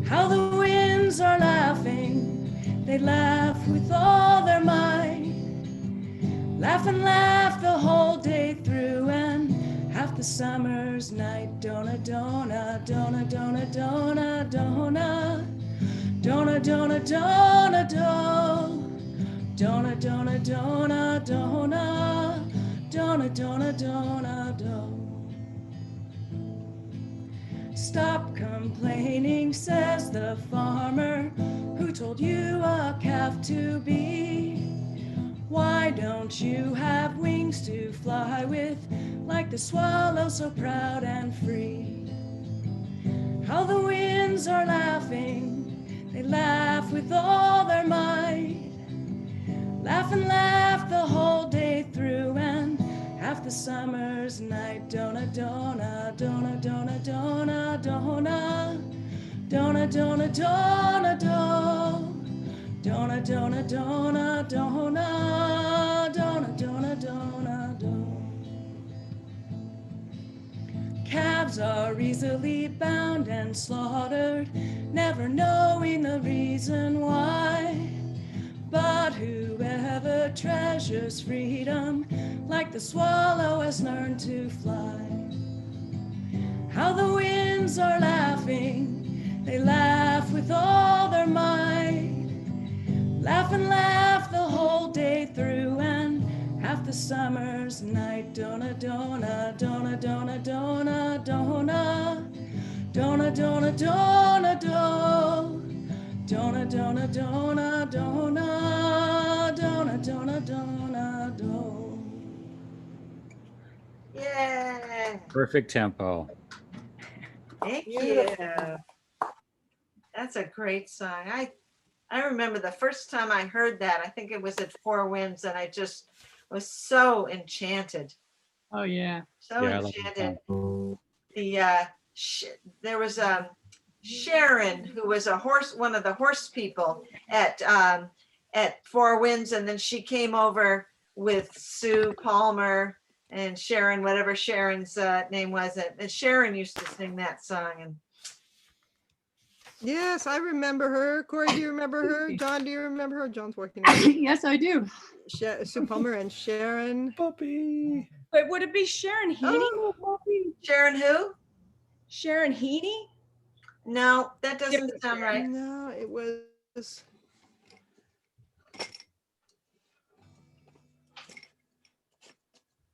How the winds are laughing, they laugh with all their might. Laugh and laugh the whole day through and half the summer's night. Dona, dona, dona, dona, dona, dona. Dona, dona, dona, do. Dona, dona, dona, dona. Dona, dona, dona, do. Stop complaining, says the farmer. Who told you a calf to be? Why don't you have wings to fly with, like the swallow so proud and free? How the winds are laughing, they laugh with all their might. Laugh and laugh the whole day through and half the summer's night. Dona, dona, dona, dona, dona, dona. Dona, dona, dona, do. Dona, dona, dona, dona. Dona, dona, dona, do. Calves are easily bound and slaughtered, never knowing the reason why. But whoever treasures freedom, like the swallow has learned to fly. How the winds are laughing, they laugh with all their might. Laugh and laugh the whole day through and half the summer's night. Dona, dona, dona, dona, dona, dona. Dona, dona, dona, do. Dona, dona, dona, dona. Dona, dona, dona, do. Yay. Perfect tempo. Thank Beautiful. you. That's a great song. I remember the first time I heard that, I think it was at Four Winds, and I just was so enchanted. Oh yeah. So Yeah, I love that enchanted. song. There was Sharon, who was one of the horse people at Four Winds, and then she came over with Sue Palmer and Sharon, whatever Sharon's name was. And Sharon used to sing that song. And Yes, I remember her. Corey, do you remember her? John, do you remember her? John's working. Yes, I do. Sue Palmer and Sharon. Puppy. But would it be Sharon Heaney? Oh, Sharon who? Sharon Heaney? No, that doesn't sound right. No, it was.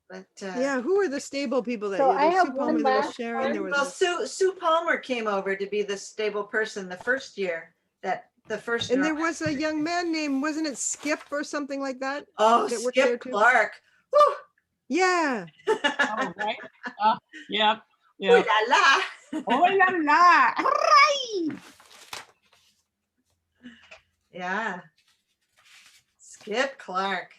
But Yeah, who were the stable people that So you? I There's have Sue one Palmer, there was last Sharon, there was. well, Sue Palmer came over to be the stable person the first year. And there was a young man named, wasn't it Skip or something like that? Oh, that worked there Skip too? Clark. Whew. Yeah. Oh, right. Yep. Ooh Yep. la la. Oh la la. Hooray! Yeah. Skip Clark.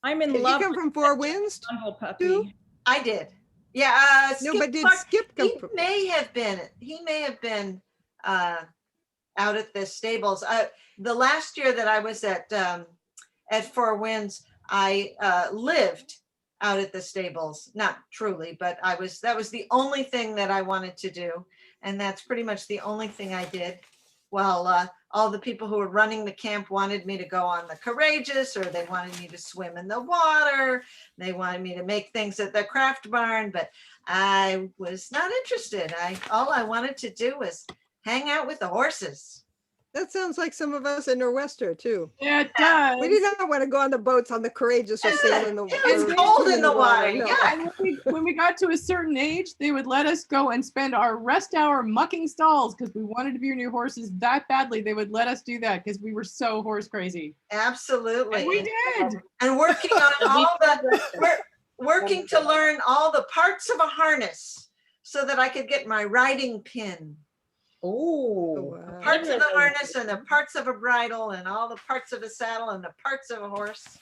I'm in Did he love come with from Four Winds? Bundle too? Puppy. I did. Yeah. No, Skip but did Clark, Skip come he from? may have been out at the stables. The last year that I was at Four Winds, I lived out at the stables. Not truly, but that was the only thing that I wanted to do. And that's pretty much the only thing I did. While all the people who were running the camp wanted me to go on the Courageous, or they wanted me to swim in the water. They wanted me to make things at the craft barn, but I was not interested. All I wanted to do was hang out with the horses. That sounds like some of us in Nor'wester too. Yeah, it does. We did not want to go on the boats on the Courageous or sail in the water. It was cold in the water. No. Yeah. And when we got to a certain age, they would let us go and spend our rest hour mucking stalls because we wanted to be near horses that badly. They would let us do that because we were so horse crazy. Absolutely. And we did. And working on working to learn all the parts of a harness so that I could get my riding pin. Oh, Wow. Parts of the harness and the parts of a bridle and all the parts of a saddle and the parts of a horse.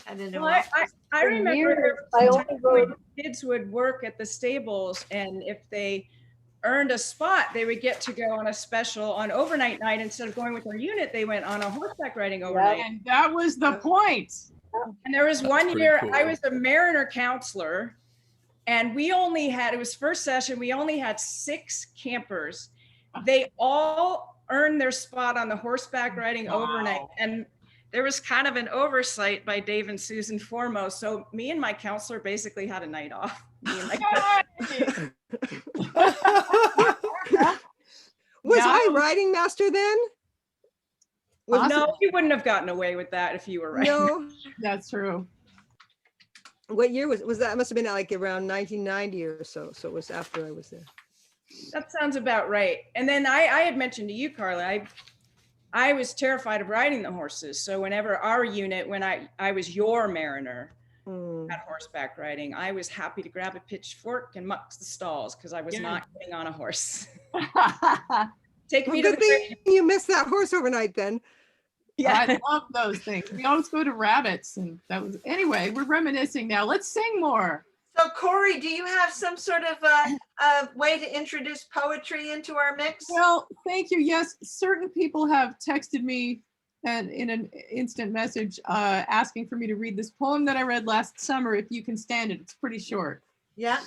I didn't know. Well, I remember years, there I was a only time rode- when kids would work at the stables, and if they earned a spot, they would get to go on a special on overnight night. Instead of going with their unit, they went on a horseback riding overnight. And that was the point. And there was one pretty year cool. I was a mariner counselor, and we only had, it was first session, we only had 6 campers. They all earned their spot on the horseback riding overnight. And there was kind of an oversight by Dave and Susan foremost. So me and my counselor basically had a night off. Me and my Was Yeah. I riding master then? No, you wouldn't have gotten away with that if you were right. No. That's true. What year was that? Must have been like around 1990 or so. So it was after I was there. That sounds about right. And then I had mentioned to you, Carla, I was terrified of riding the horses. So whenever our unit, when I was your mariner at horseback riding, I was happy to grab a pitchfork and muck the stalls because I was Yeah. not getting on a horse. Well, Take me to good the thing you missed that horse overnight then. I love those things. We always go to rabbits, and that was anyway. We're reminiscing now. Let's sing more. So Corey, do you have some sort of way to introduce poetry into our mix? Well, thank you. Yes, certain people have texted me and in an instant message asking for me to read this poem that I read last summer. If you can stand it, it's pretty short. Yeah.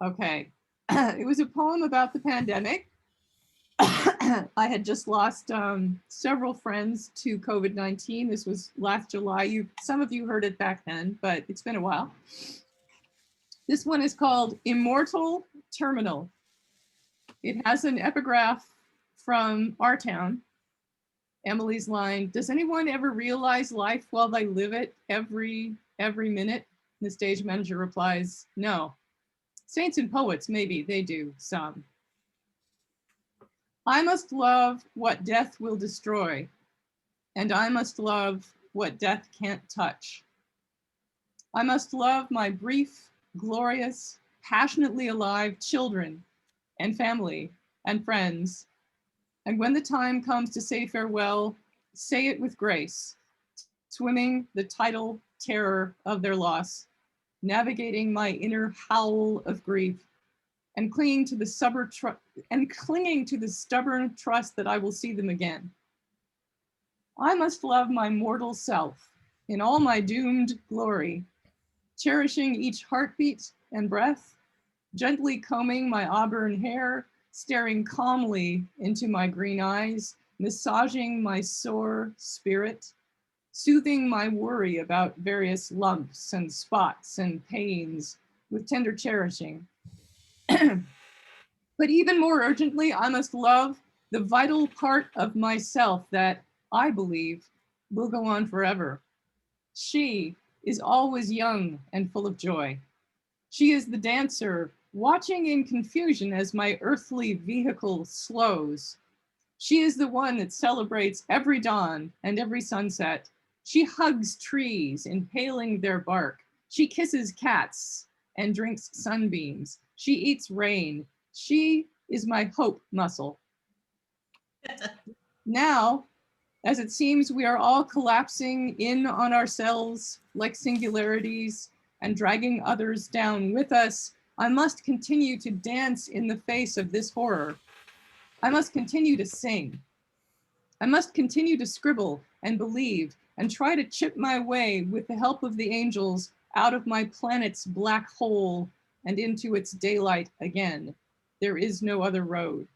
Okay. It was a poem about the pandemic. I had just lost several friends to COVID-19. This was last July. Some of you heard it back then, but it's been a while. This one is called Immortal Terminal. It has an epigraph from our town. Emily's line, does anyone ever realize life while they live it every minute? The stage manager replies, no. Saints and poets, maybe they do, some. I must love what death will destroy, and I must love what death can't touch. I must love my brief, glorious, passionately alive children and family and friends. And when the time comes to say farewell, say it with grace, swimming the tidal terror of their loss, navigating my inner howl of grief, and clinging to the stubborn trust that I will see them again. I must love my mortal self in all my doomed glory, cherishing each heartbeat and breath, gently combing my auburn hair, staring calmly into my green eyes, massaging my sore spirit, soothing my worry about various lumps and spots and pains with tender cherishing. But even more urgently, I must love the vital part of myself that I believe will go on forever. She is always young and full of joy. She is the dancer, watching in confusion as my earthly vehicle slows. She is the one that celebrates every dawn and every sunset, She hugs trees, inhaling their bark. She kisses cats and drinks sunbeams. She eats rain. She is my hope muscle. Now, as it seems we are all collapsing in on ourselves like singularities and dragging others down with us, I must continue to dance in the face of this horror. I must continue to sing. I must continue to scribble and believe and try to chip my way with the help of the angels out of my planet's black hole and into its daylight again. There is no other road.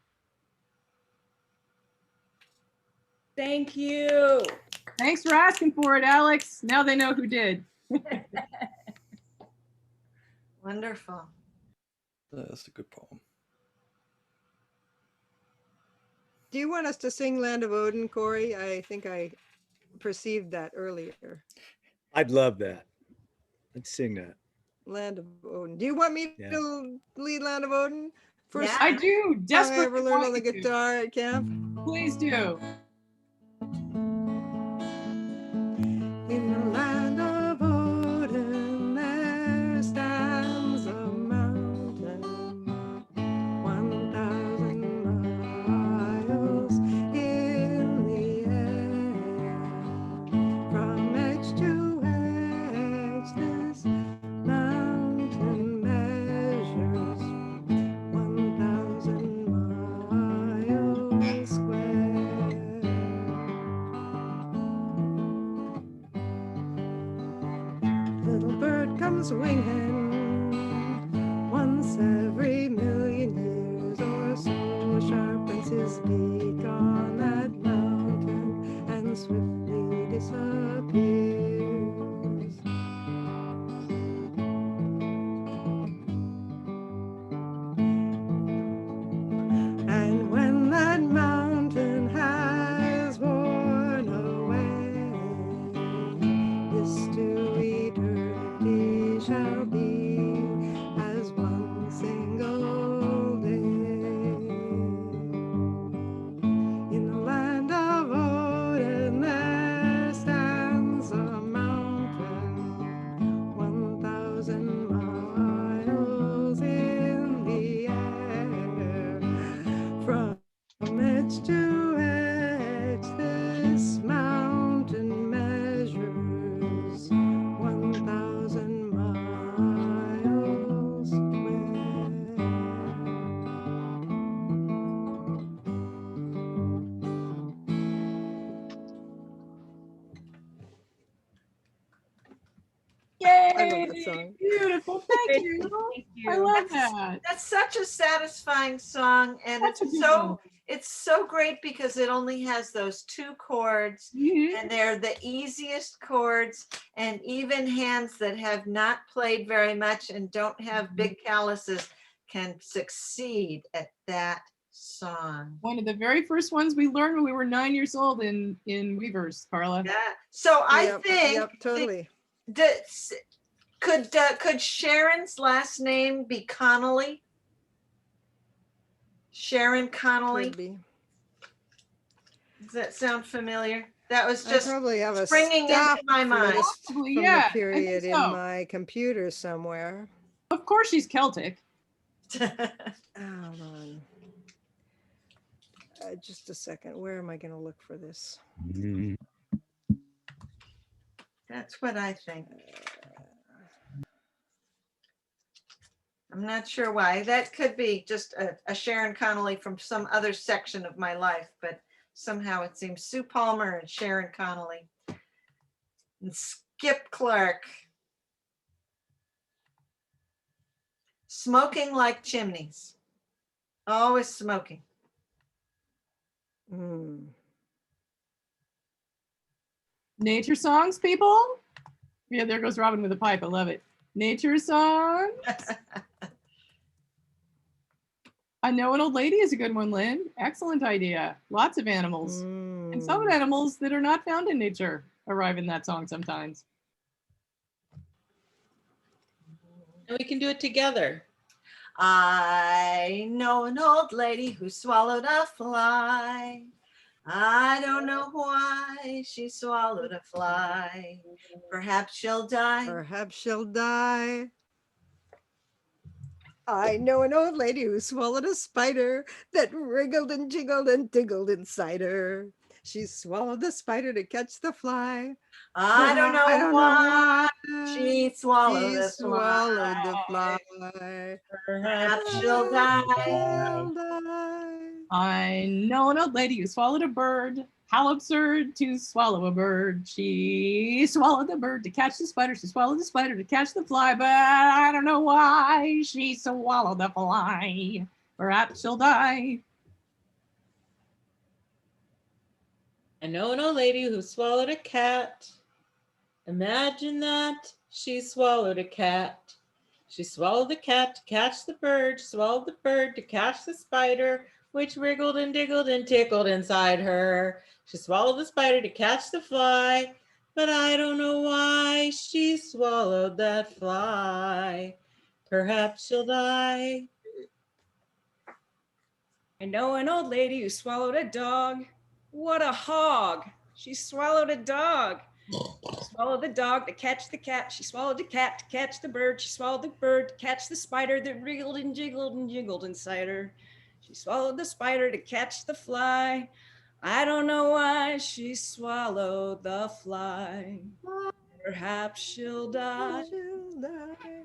Thank you. Thanks for asking for it, Alex. Now they know who did. Wonderful. That's a good poem. Do you want us to sing Land of Odin, Corey? I think I perceived that earlier. I'd love that. Let's sing that. Land of Odin. Do you want me Yeah. to lead Land of Odin? First Yeah. I do song I desperately ever learned on want the you to. guitar at camp. Please do. In the land of Odin, there stands a mountain 1,000 miles in the air. From edge to edge, this mountain measures 1,000 miles square. Little bird comes winging once every million years or so, sharpens his beak on that mountain and swiftly disappears. And when that mountain has worn away, this to eternity shall be as one single day. In the land of Odin there stands a mountain 1,000 miles in the air. From edge to edge this mountain measures 1,000 miles square. Yay! I love that song. Beautiful. Thank you. Thank I you. love that. That's such a satisfying song, and Such a it's good so one. it's so great because it only has those two chords, Mhm. and they're the easiest chords, and even hands that have not played very much and don't have big calluses can succeed at that song. One of the very first ones we learned when we were 9 years old in Weavers, Carla. Yeah. So I Yep, think yep, totally. could Sharon's last name be Connolly? Sharon Connolly. Could be. Does that sound familiar? That was I just probably have a springing into staff my mind. list Possibly, from yeah, the I think period in so. my computer somewhere. Of course she's Celtic. Hold on. Just a second. Where am I going to look for this? That's what I think. I'm not sure why. That could be just a Sharon Connolly from some other section of my life, but somehow it seems Sue Palmer and Sharon Connolly. And Skip Clark. Smoking like chimneys. Always smoking. Nature songs, people? Yeah, there goes Robin with a pipe. I love it. Nature songs. I know an old lady is a good one, Lynn. Excellent idea. Lots of animals. And some animals that are not found in nature arrive in that song sometimes. And we can do it together. I know an old lady who swallowed a fly. I don't know why she swallowed a fly. Perhaps she'll die. Perhaps she'll die. I know an old lady who swallowed a spider that wriggled and jiggled and diggled inside her. She swallowed the spider to catch the fly. I don't know why she swallowed She a swallowed the fly. fly. Perhaps she'll die. She'll die. I know an old lady who swallowed a bird. How absurd to swallow a bird. She swallowed the bird to catch the spider. She swallowed the spider to catch the fly, but I don't know why she swallowed the fly. Perhaps she'll die. I know an old lady who swallowed a cat. Imagine that. She swallowed a cat. She swallowed the cat to catch the bird. She swallowed the bird to catch the spider, which wriggled and diggled and tickled inside her. She swallowed the spider to catch the fly, but I don't know why she swallowed that fly. Perhaps she'll die. I know an old lady who swallowed a dog. What a hog! She swallowed a dog. She swallowed the dog to catch the cat. She swallowed the cat to catch the bird. She swallowed the bird to catch the spider that wriggled and jiggled inside her. She swallowed the spider to catch the fly. I don't know why she swallowed the fly. Perhaps she'll die. She'll die.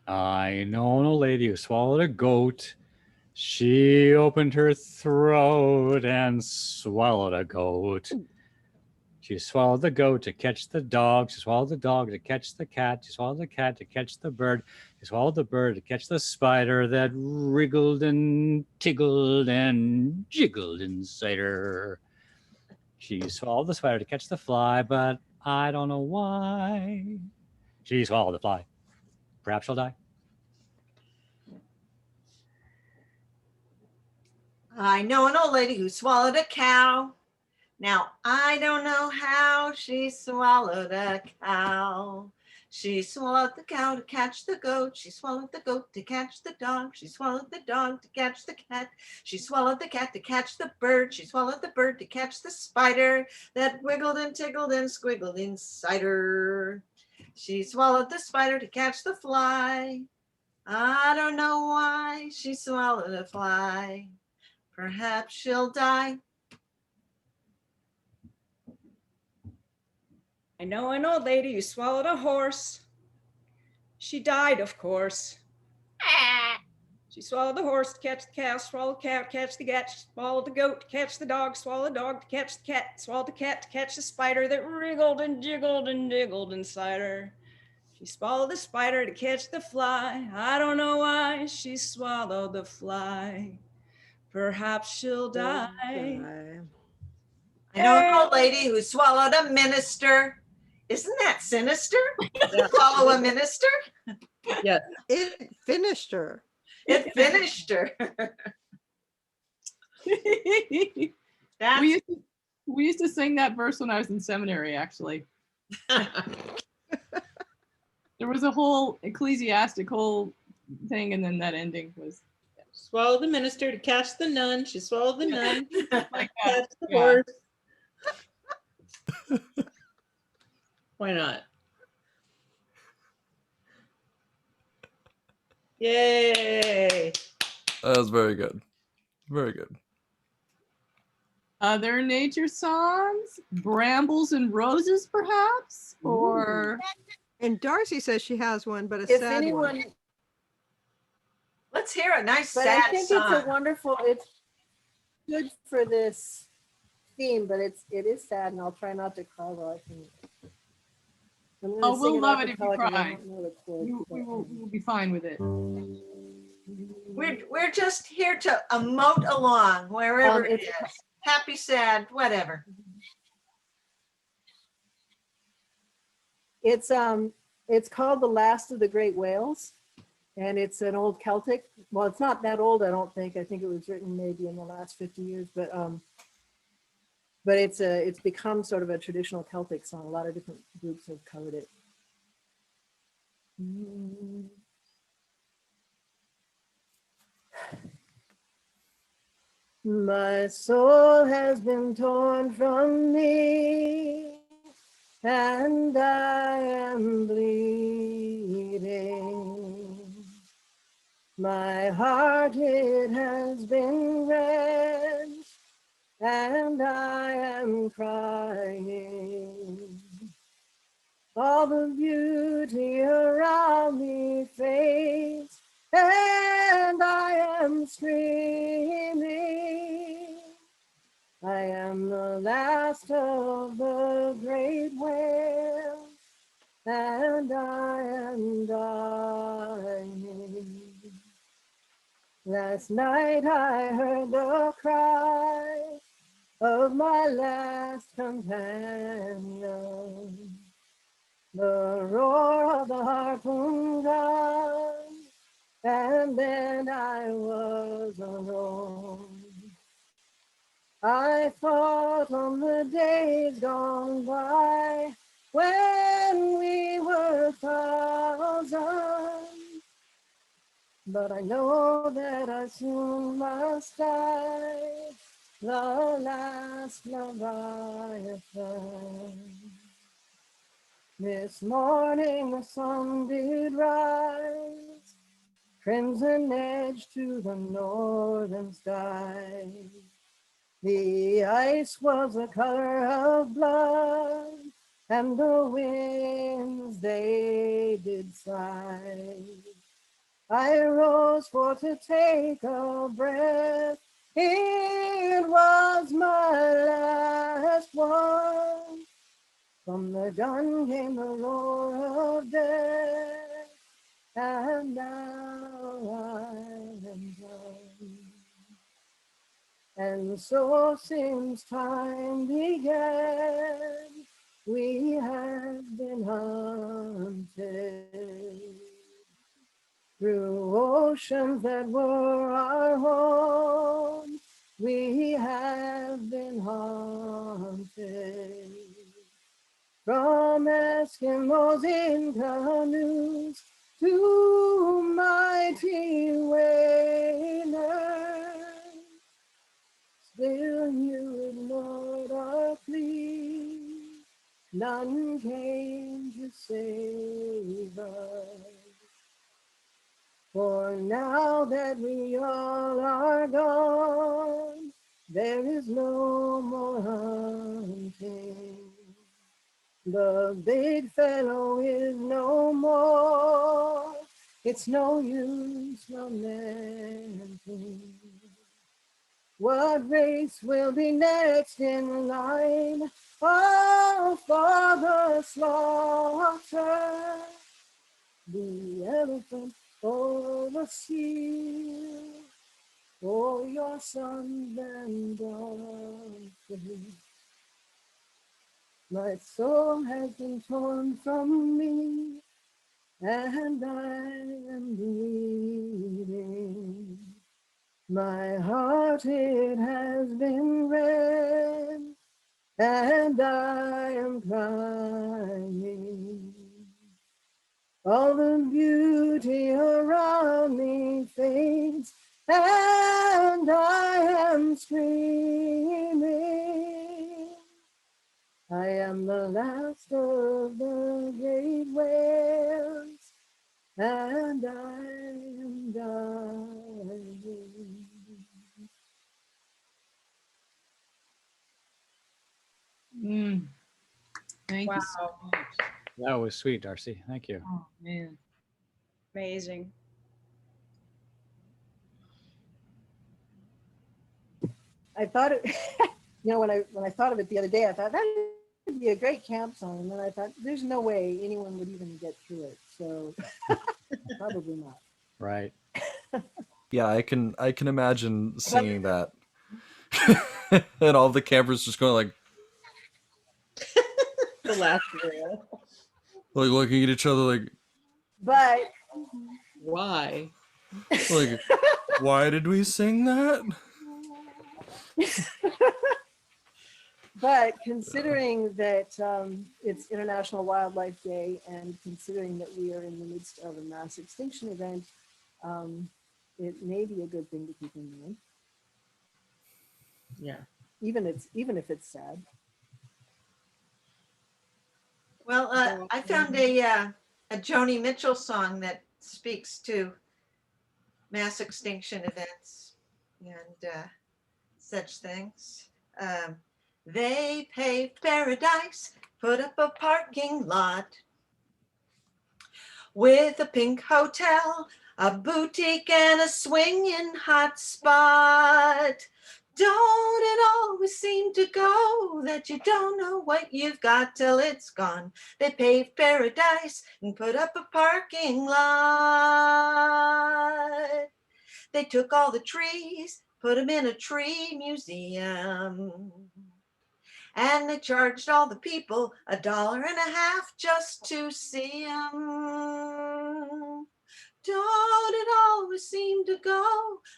I know an old lady who swallowed a goat. She opened her throat and swallowed a goat. She swallowed the goat to catch the dog. She swallowed the dog to catch the cat. She swallowed the cat to catch the bird. She swallowed the bird to catch the spider that wriggled and tiggled and jiggled inside her. She swallowed the spider to catch the fly, but I don't know why. She swallowed the fly. Perhaps she'll die. I know an old lady who swallowed a cow. Now, I don't know how she swallowed a cow. She swallowed the cow to catch the goat. She swallowed the goat to catch the dog. She swallowed the dog to catch the cat. She swallowed the cat to catch the bird. She swallowed the bird to catch the spider that wiggled and tickled and squiggled inside her. She swallowed the spider to catch the fly. I don't know why she swallowed a fly. Perhaps she'll die. I know an old lady who swallowed a horse. She died, of course. She swallowed the horse to catch the cow, swallowed the cow to catch the cat, swallowed the goat to catch the dog, swallowed the dog to catch the cat, swallowed the cat to catch the spider that wriggled and jiggled and diggled inside her. She swallowed the spider to catch the fly. I don't know why she swallowed the fly. Perhaps she'll die. I know an old lady who swallowed a minister. Isn't that sinister? Swallow a minister? Yes. It finished her. It finished her. That's, We used to sing that verse when I was in seminary, actually. There was a whole ecclesiastical thing, and then that ending was Swallowed the minister to catch the nun. She swallowed the nun to like catch the Yeah. horse. Why not? Yay. That was very good. Very good. Other nature songs, brambles and roses, perhaps, or And Darcy says she has one, but a If sad anyone, one. let's hear a nice but sad I think song. it's a wonderful, it's good for this theme, but it is sad, and I'll try not to cry while I sing it. I'm gonna Oh, we'll sing it love a it if you cappella 'cause I cry. don't know the chords, we but, will be fine with it. We're just here to emote along wherever it it's- is. Happy, sad, whatever. It's called The Last of the Great Whales, and it's an old Celtic. Well, it's not that old, I don't think. I think it was written maybe in the last 50 years, but it's become sort of a traditional Celtic song. A lot of different groups have covered it. My soul has been torn from me, and I am bleeding. My heart, it has been wrenched, and I am crying. All the beauty around me fades, and I am screaming. I am the last of the great whales, and I am dying. Last night I heard the cry of my last companion, the roar of the harpoon gun, and then I was alone. I thought on the days gone by when we were thousands, but I know that I soon must die, the last Leviathan. This morning the sun did rise, crimson edge to the northern sky. The ice was the color of blood, and the winds they did sigh. I rose for to take a breath. It was my last one. From the gun came the roar of death, and now I am done. And so since time began, we have been hunted through oceans that were our home. We have been haunted from Eskimos in canoes to mighty whalers. Still you ignored our plea, none came to save us. For now that we all are gone, there is no more hunting. The big fellow is no more. It's no use lamenting. What race will be next in line? Oh, for the slaughter. The elephant or the seal, or your sons and daughters. My soul has been torn from me, and I am bleeding. My heart, it has been rent, and I am crying. All the beauty around me fades, and I am screaming. I am the last of the great whales, and I am dying. Thank you so much. That was sweet, Darcy. Thank you. Oh, man. Amazing. I thought it, when I thought of it the other day, I thought that would be a great camp song. And then I thought, there's no way anyone would even get through it. So probably not. Right. Yeah, I can imagine singing that. And all the campers just going like The last reel. looking at each other like But Why? like why did we sing that? But considering that it's International Wildlife Day, and considering that we are in the midst of a mass extinction event, it may be a good thing to keep in mind. Yeah. even if it's sad. Well, I found a Joni Mitchell song that speaks to mass extinction events and such things. They paved paradise, put up a parking lot with a pink hotel, a boutique, and a swinging hot spot. Don't it always seem to go that you don't know what you've got till it's gone? They paved paradise and put up a parking lot. They took all the trees, put them in a tree museum. And they charged all the people $1.50 just to see them. Don't it always seem to go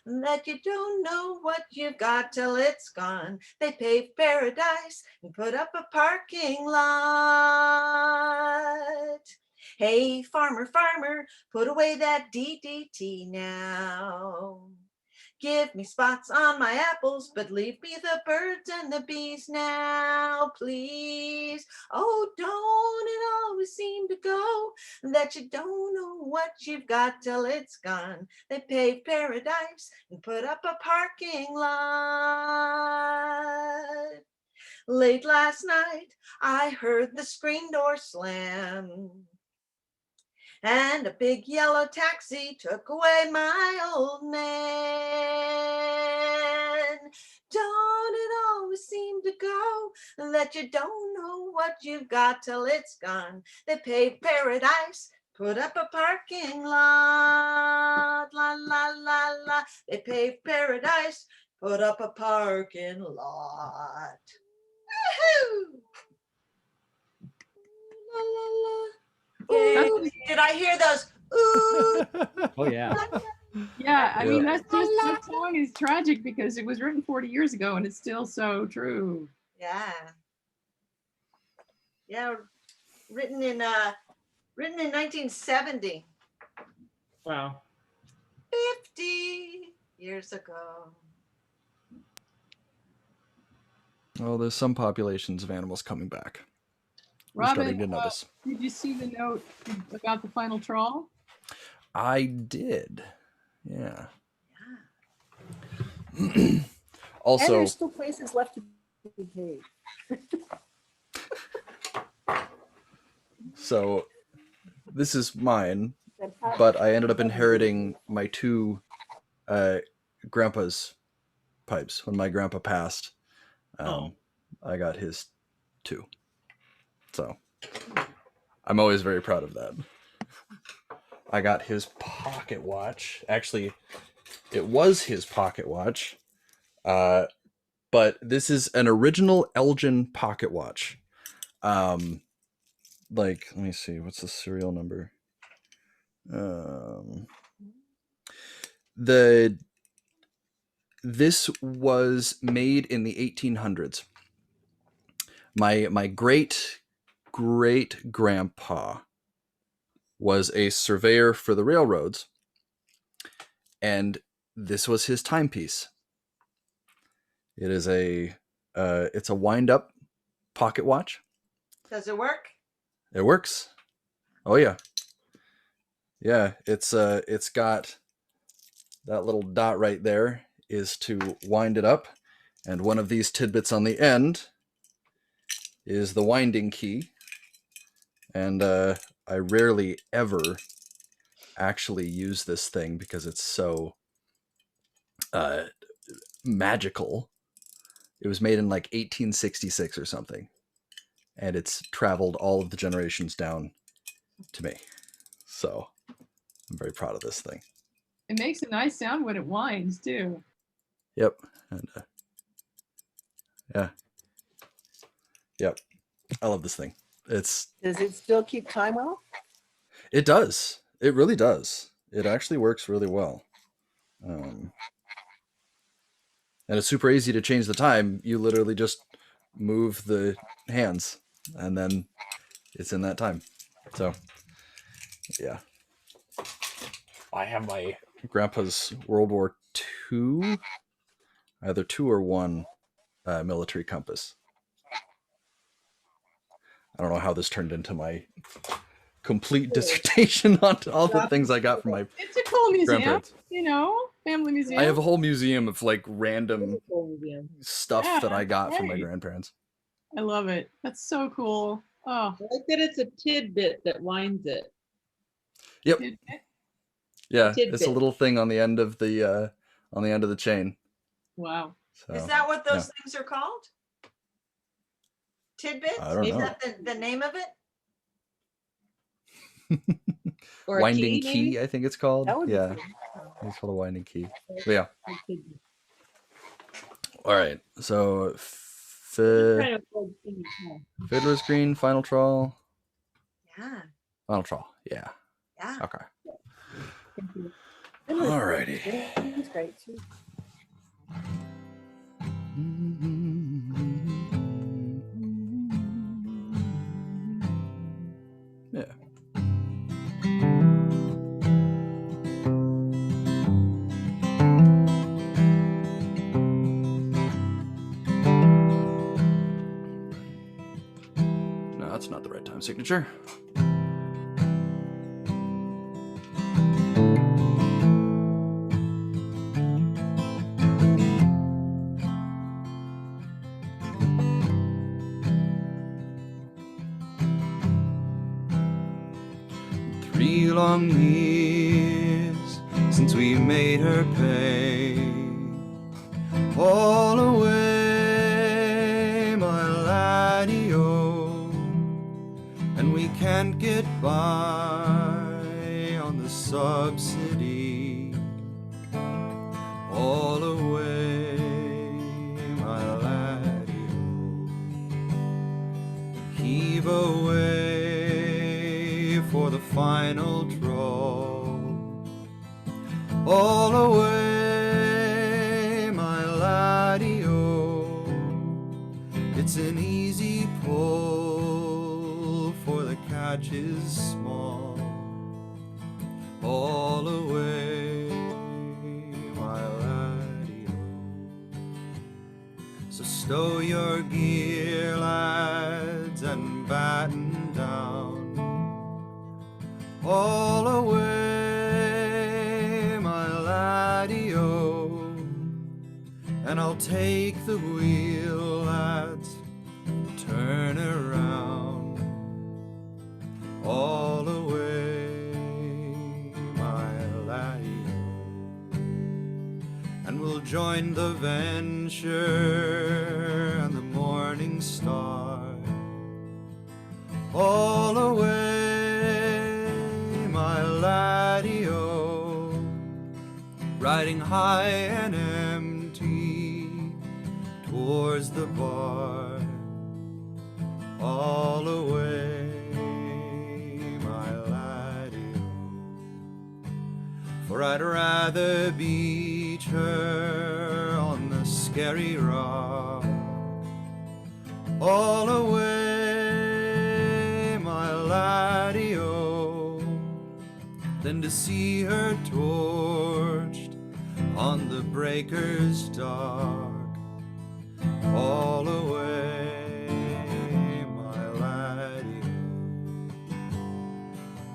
that you don't know what you've got till it's gone? They paved paradise and put up a parking lot. Hey, farmer, farmer, put away that DDT now. Give me spots on my apples, but leave me the birds and the bees now, please. Oh, don't it always seem to go that you don't know what you've got till it's gone? They paved paradise and put up a parking lot. Late last night, I heard the screen door slam, and a big yellow taxi took away my old man. Don't it always seem to go that you don't know what you've got till it's gone? They paved paradise, put up a parking lot. La, la, la, la. They paved paradise, put up a parking lot. Woohoo! La, la, la. Ooh, did I hear those? Ooh. Oh yeah. Yeah, I mean, Yeah. that song is tragic because it was written 40 years ago and it's still so true. Yeah. Yeah, written in 1970, Wow. 50 years ago. Well, there's some populations of animals coming back. We're starting to Robin, notice. did you see the note about the final trawl? I did. Yeah. And Also, there's still places left to be paved. so this is mine, but I ended up inheriting my two grandpa's pipes. When my grandpa passed, I got his too. So I'm always very proud of that. I got his pocket watch. Actually, it was his pocket watch. But this is an original Elgin pocket watch. Like, let me see, what's the serial number? This was made in the 1800s. My great grandpa was a surveyor for the railroads, and this was his timepiece. It is it's a wind-up pocket watch. Does it work? It works. Oh yeah. Yeah, it's got that little dot right there is to wind it up, and one of these tidbits on the end is the winding key. And I rarely ever actually use this thing because it's so magical. It was made in like 1866 or something, and it's traveled all of the generations down to me. So I'm very proud of this thing. It makes a nice sound when it winds too. Yep. And yeah. Yep. I love this thing. Does it still keep time well? It does. It really does. It actually works really well. And it's super easy to change the time. You literally just move the hands and then it's in that time. So yeah. I have my grandpa's World War II, either 2 or 1. military compass. I don't know how this turned into my complete dissertation on all the things I got from my It's a cool museum, grandparents. you know, family museum. I have a whole museum of like random stuff Yeah, that I got from my right. grandparents. I love it. That's so cool. Oh, I like that it's a tidbit that winds it. Yep. Yeah, Tidbit. it's a little thing on the end of the chain. Wow. So, Is that what those things are called? Tidbits? I don't Is know. that the name of it? Or a winding key, key, maybe? I think it's called. That would be Yeah, fun. it's called a winding key. But yeah. All right. So Fiddler's Green, Final Trawl. Yeah. Final Trawl. Yeah. Yeah. Okay. Alrighty. That's great too. Yeah. No, that's not the right time signature. Long years since we made her pay all away, my laddie-o, and we can't get by on the subsidy. All away, my laddie-o, heave away for the final draw. All away, my laddie-o, it's an easy pull, for the catch is small. All away, my laddie-o, so stow your gear, lads, and batten down. All away, my laddie-o, and I'll take the wheel, lads, turn around. All away, my laddie-o, and we'll join the Venture and the Morning Star. All away, my laddie-o, riding high and empty towards the bar. All away, my laddie-o, for I'd rather beach her on the scary rock. All away, my laddie-o, than to see her torched on the breakers dark. All away, my laddie-o,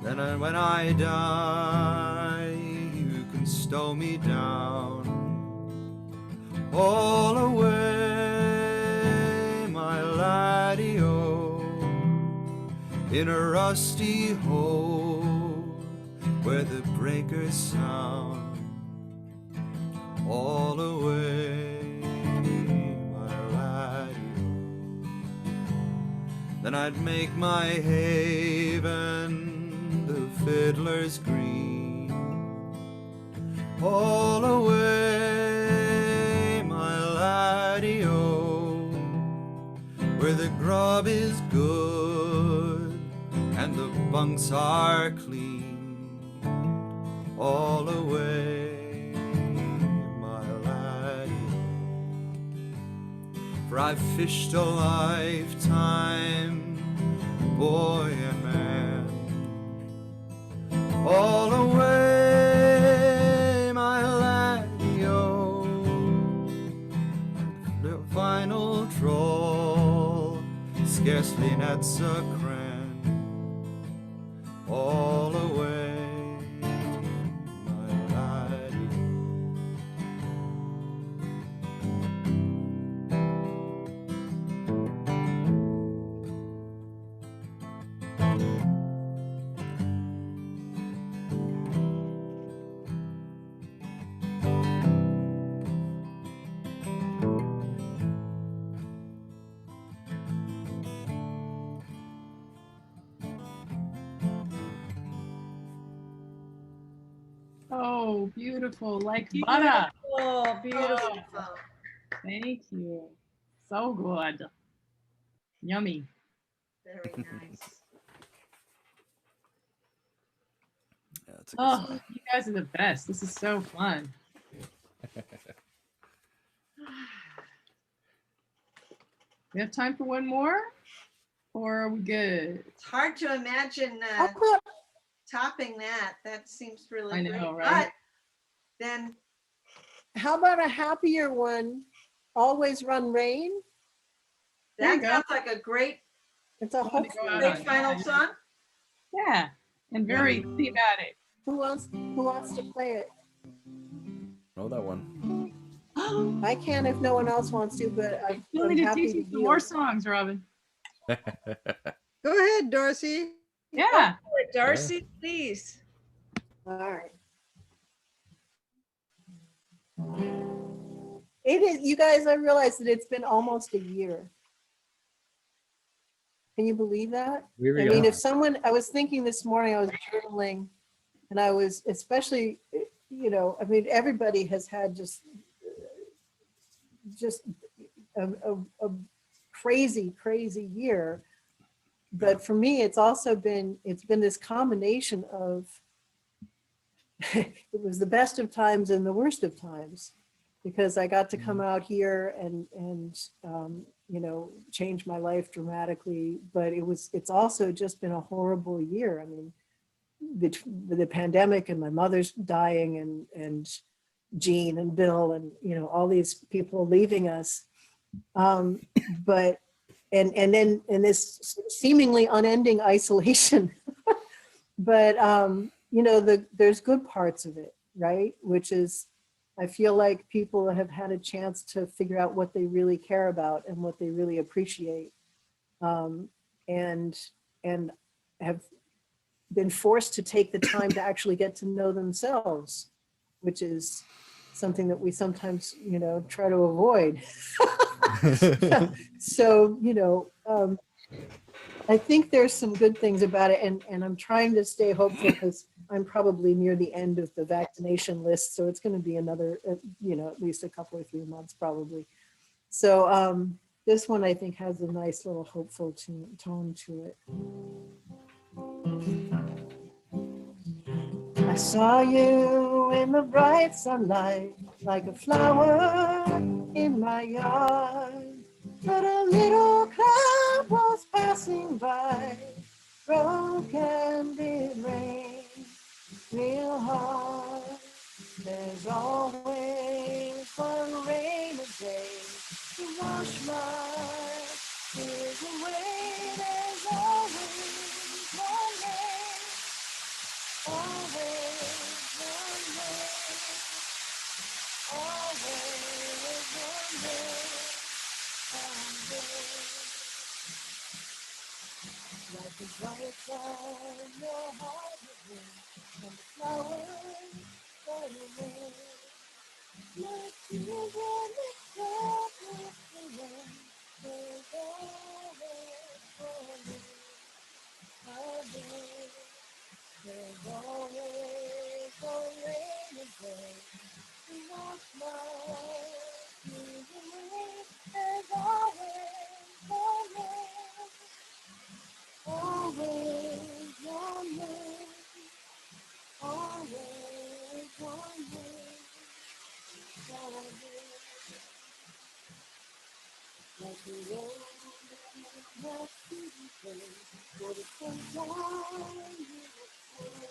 then when I die, you can stow me down. All away, my laddie-o, in a rusty hole where the breakers sound. All away, my laddie-o, then I'd make my haven the Fiddler's Green. All away, my laddie-o, where the grub is good and the bunks are clean. All away, my laddie-o, for I've fished a lifetime, boy and man. All away, my laddie-o, the final at Sacran, all away, my laddie. Oh, beautiful, like butter. Oh, beautiful. Oh, thank you. So good. Yummy. Very nice. Yeah, that's a good Oh, song. you guys are the best. This is so fun. We have time for one more? Or are we good? It's hard to imagine I'll put, topping that. That seems really I know, great. right? But then how about a happier one? Always Run Rain. There you that go. sounds like a great, It's a One to go hopeful. out great on. final song. Yeah, and very thematic. Who wants to play it? Know that one. I can if no one else wants to, but You'll I'm need to happy teach to me some yield. more songs, Robin. Go ahead, Darcy. Yeah. Darcy, please. All right. It is, you guys, I realize that it's been almost a year. Can you believe that? We I mean, are. if someone, I was thinking this morning, I was journaling, and I was especially, you know, I mean, everybody has had just a crazy, crazy year. But for me, it's been this combination of, it was the best of times and the worst of times, because I got to come out here and you know, change my life dramatically. But it's also just been a horrible year. I mean, the pandemic and my mother's dying and Jean and Bill and, you know, all these people leaving us. But and then in this seemingly unending isolation. But you know, there's good parts of it, right? Which is, I feel like people have had a chance to figure out what they really care about and what they really appreciate, and have been forced to take the time to actually get to know themselves, which is something that we sometimes, you know, try to avoid. So, you know, I think there's some good things about it, and I'm trying to stay hopeful because I'm probably near the end of the vaccination list, so it's going to be another, you know, at least a couple or 3 months probably. So this one I think has a nice little hopeful tone to it. I saw you in the bright sunlight, like a flower in my yard. But a little cloud was passing by, broken did rain real hard. There's always one rainy day to wash my tears away. There's always one rain, always one rain, always one rain. Like the bright sun, your heart is in, and the flowers fade away. Like tears in the darkness, the rain, there's always there's always a rainy day to wash my tears away. There's always one rain, always one rain, always one rain. Like the road that to be paved for the sunshine you will pour.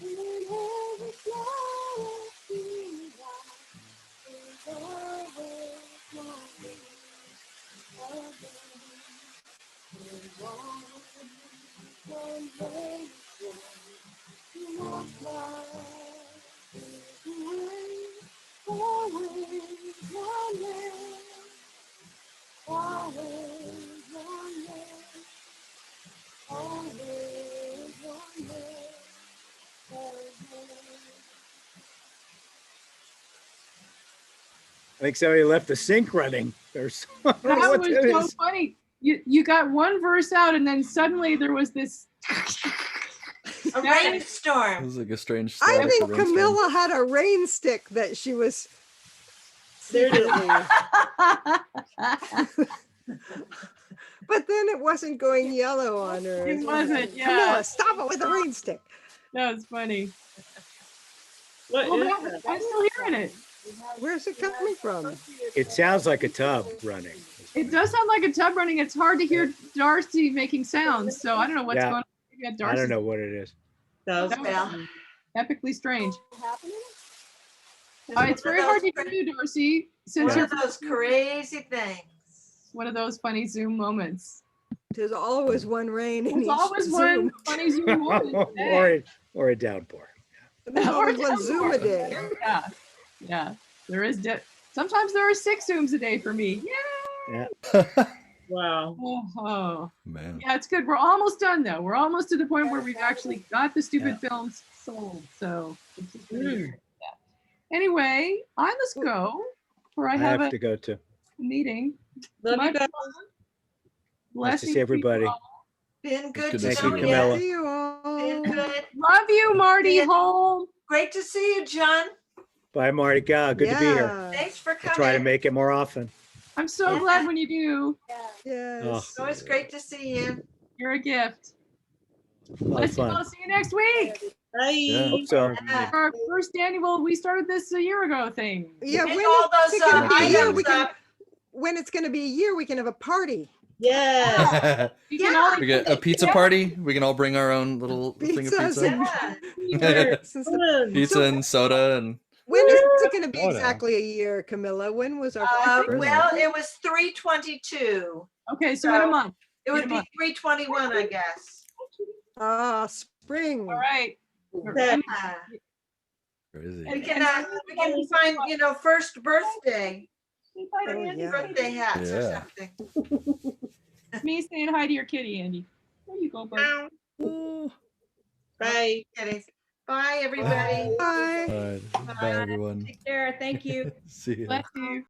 In every flower you got, there's always one rain, always. I think somebody left the sink running. There's I don't know That what was that so is. funny. You got one verse out, and then suddenly there was this. A It rainstorm. was like a strange I static think rainstorm. Camilla had a rain stick that she was There it is. secretly. But then it wasn't going yellow on her. It wasn't, yeah. Camilla, stop it with the rain stick. That was funny. What Oh, is no, that? I'm still hearing it. Where's it coming from? It sounds like a tub running. It does sound like a tub running. It's hard to hear Darcy making sounds, so I don't know what's Yeah. going on. Maybe I Darcy's don't know what it is. That was That was- bad. epically strange. It's It's very hard to hear you, Darcy, since One you're of those crazy things. one of those funny Zoom moments. There's always one rain in There's each always Zoom. one funny Zoom moment. or a downpour. There's always one Zoom a day. Yeah, yeah. There is. Sometimes there are 6 Zooms a day for me. Yeah. Wow. Oh, Man. yeah, it's good. We're almost done though. We're almost to the point where we've actually got the stupid films sold. So it's just pretty good. Yeah. Anyway, I must go, for I I have have a to go to. meeting. Love you Much guys. Nice to blessings see everybody. to you all. Been good good to to Thank know you, you. Camilla. See you all. Been good. Love you, Marty Yeah. Home. Great to see you, John. Bye, Marty. God, good to be here. Yeah. Thanks for I'll try to coming. make it more often. I'm so Yeah. glad when you do. Yes. It's always great to see you. You're a gift. A lot of Bless you. fun. I'll see you next week. Bye. Yeah. Hope so. Yeah. Our first annual, we started this a year ago thing. Yeah, Get when all it's those gonna be a year, items we can, up. when it's gonna be a year, we can have a party. Yeah. You can Yeah. all We get a pizza party. We can all bring our own little thing of Pizzas pizza. Yeah. Since the- Pizza and soda and When is it gonna be Soda. exactly a year, Camilla? When was our first? Well, it was 3/22. Okay, so in a month. It would In a be month. 3/21, I guess. Spring. All right. Okay. Yeah. crazy. We can find, first birthday yeah. birthday hats or Yeah. something. Me saying hi to your kitty, Andy. There you go, bud. Oh, Bye. Kitties. Bye, everybody. Bye. all right. Bye, everyone. Take care. Thank you. See you. Bless you.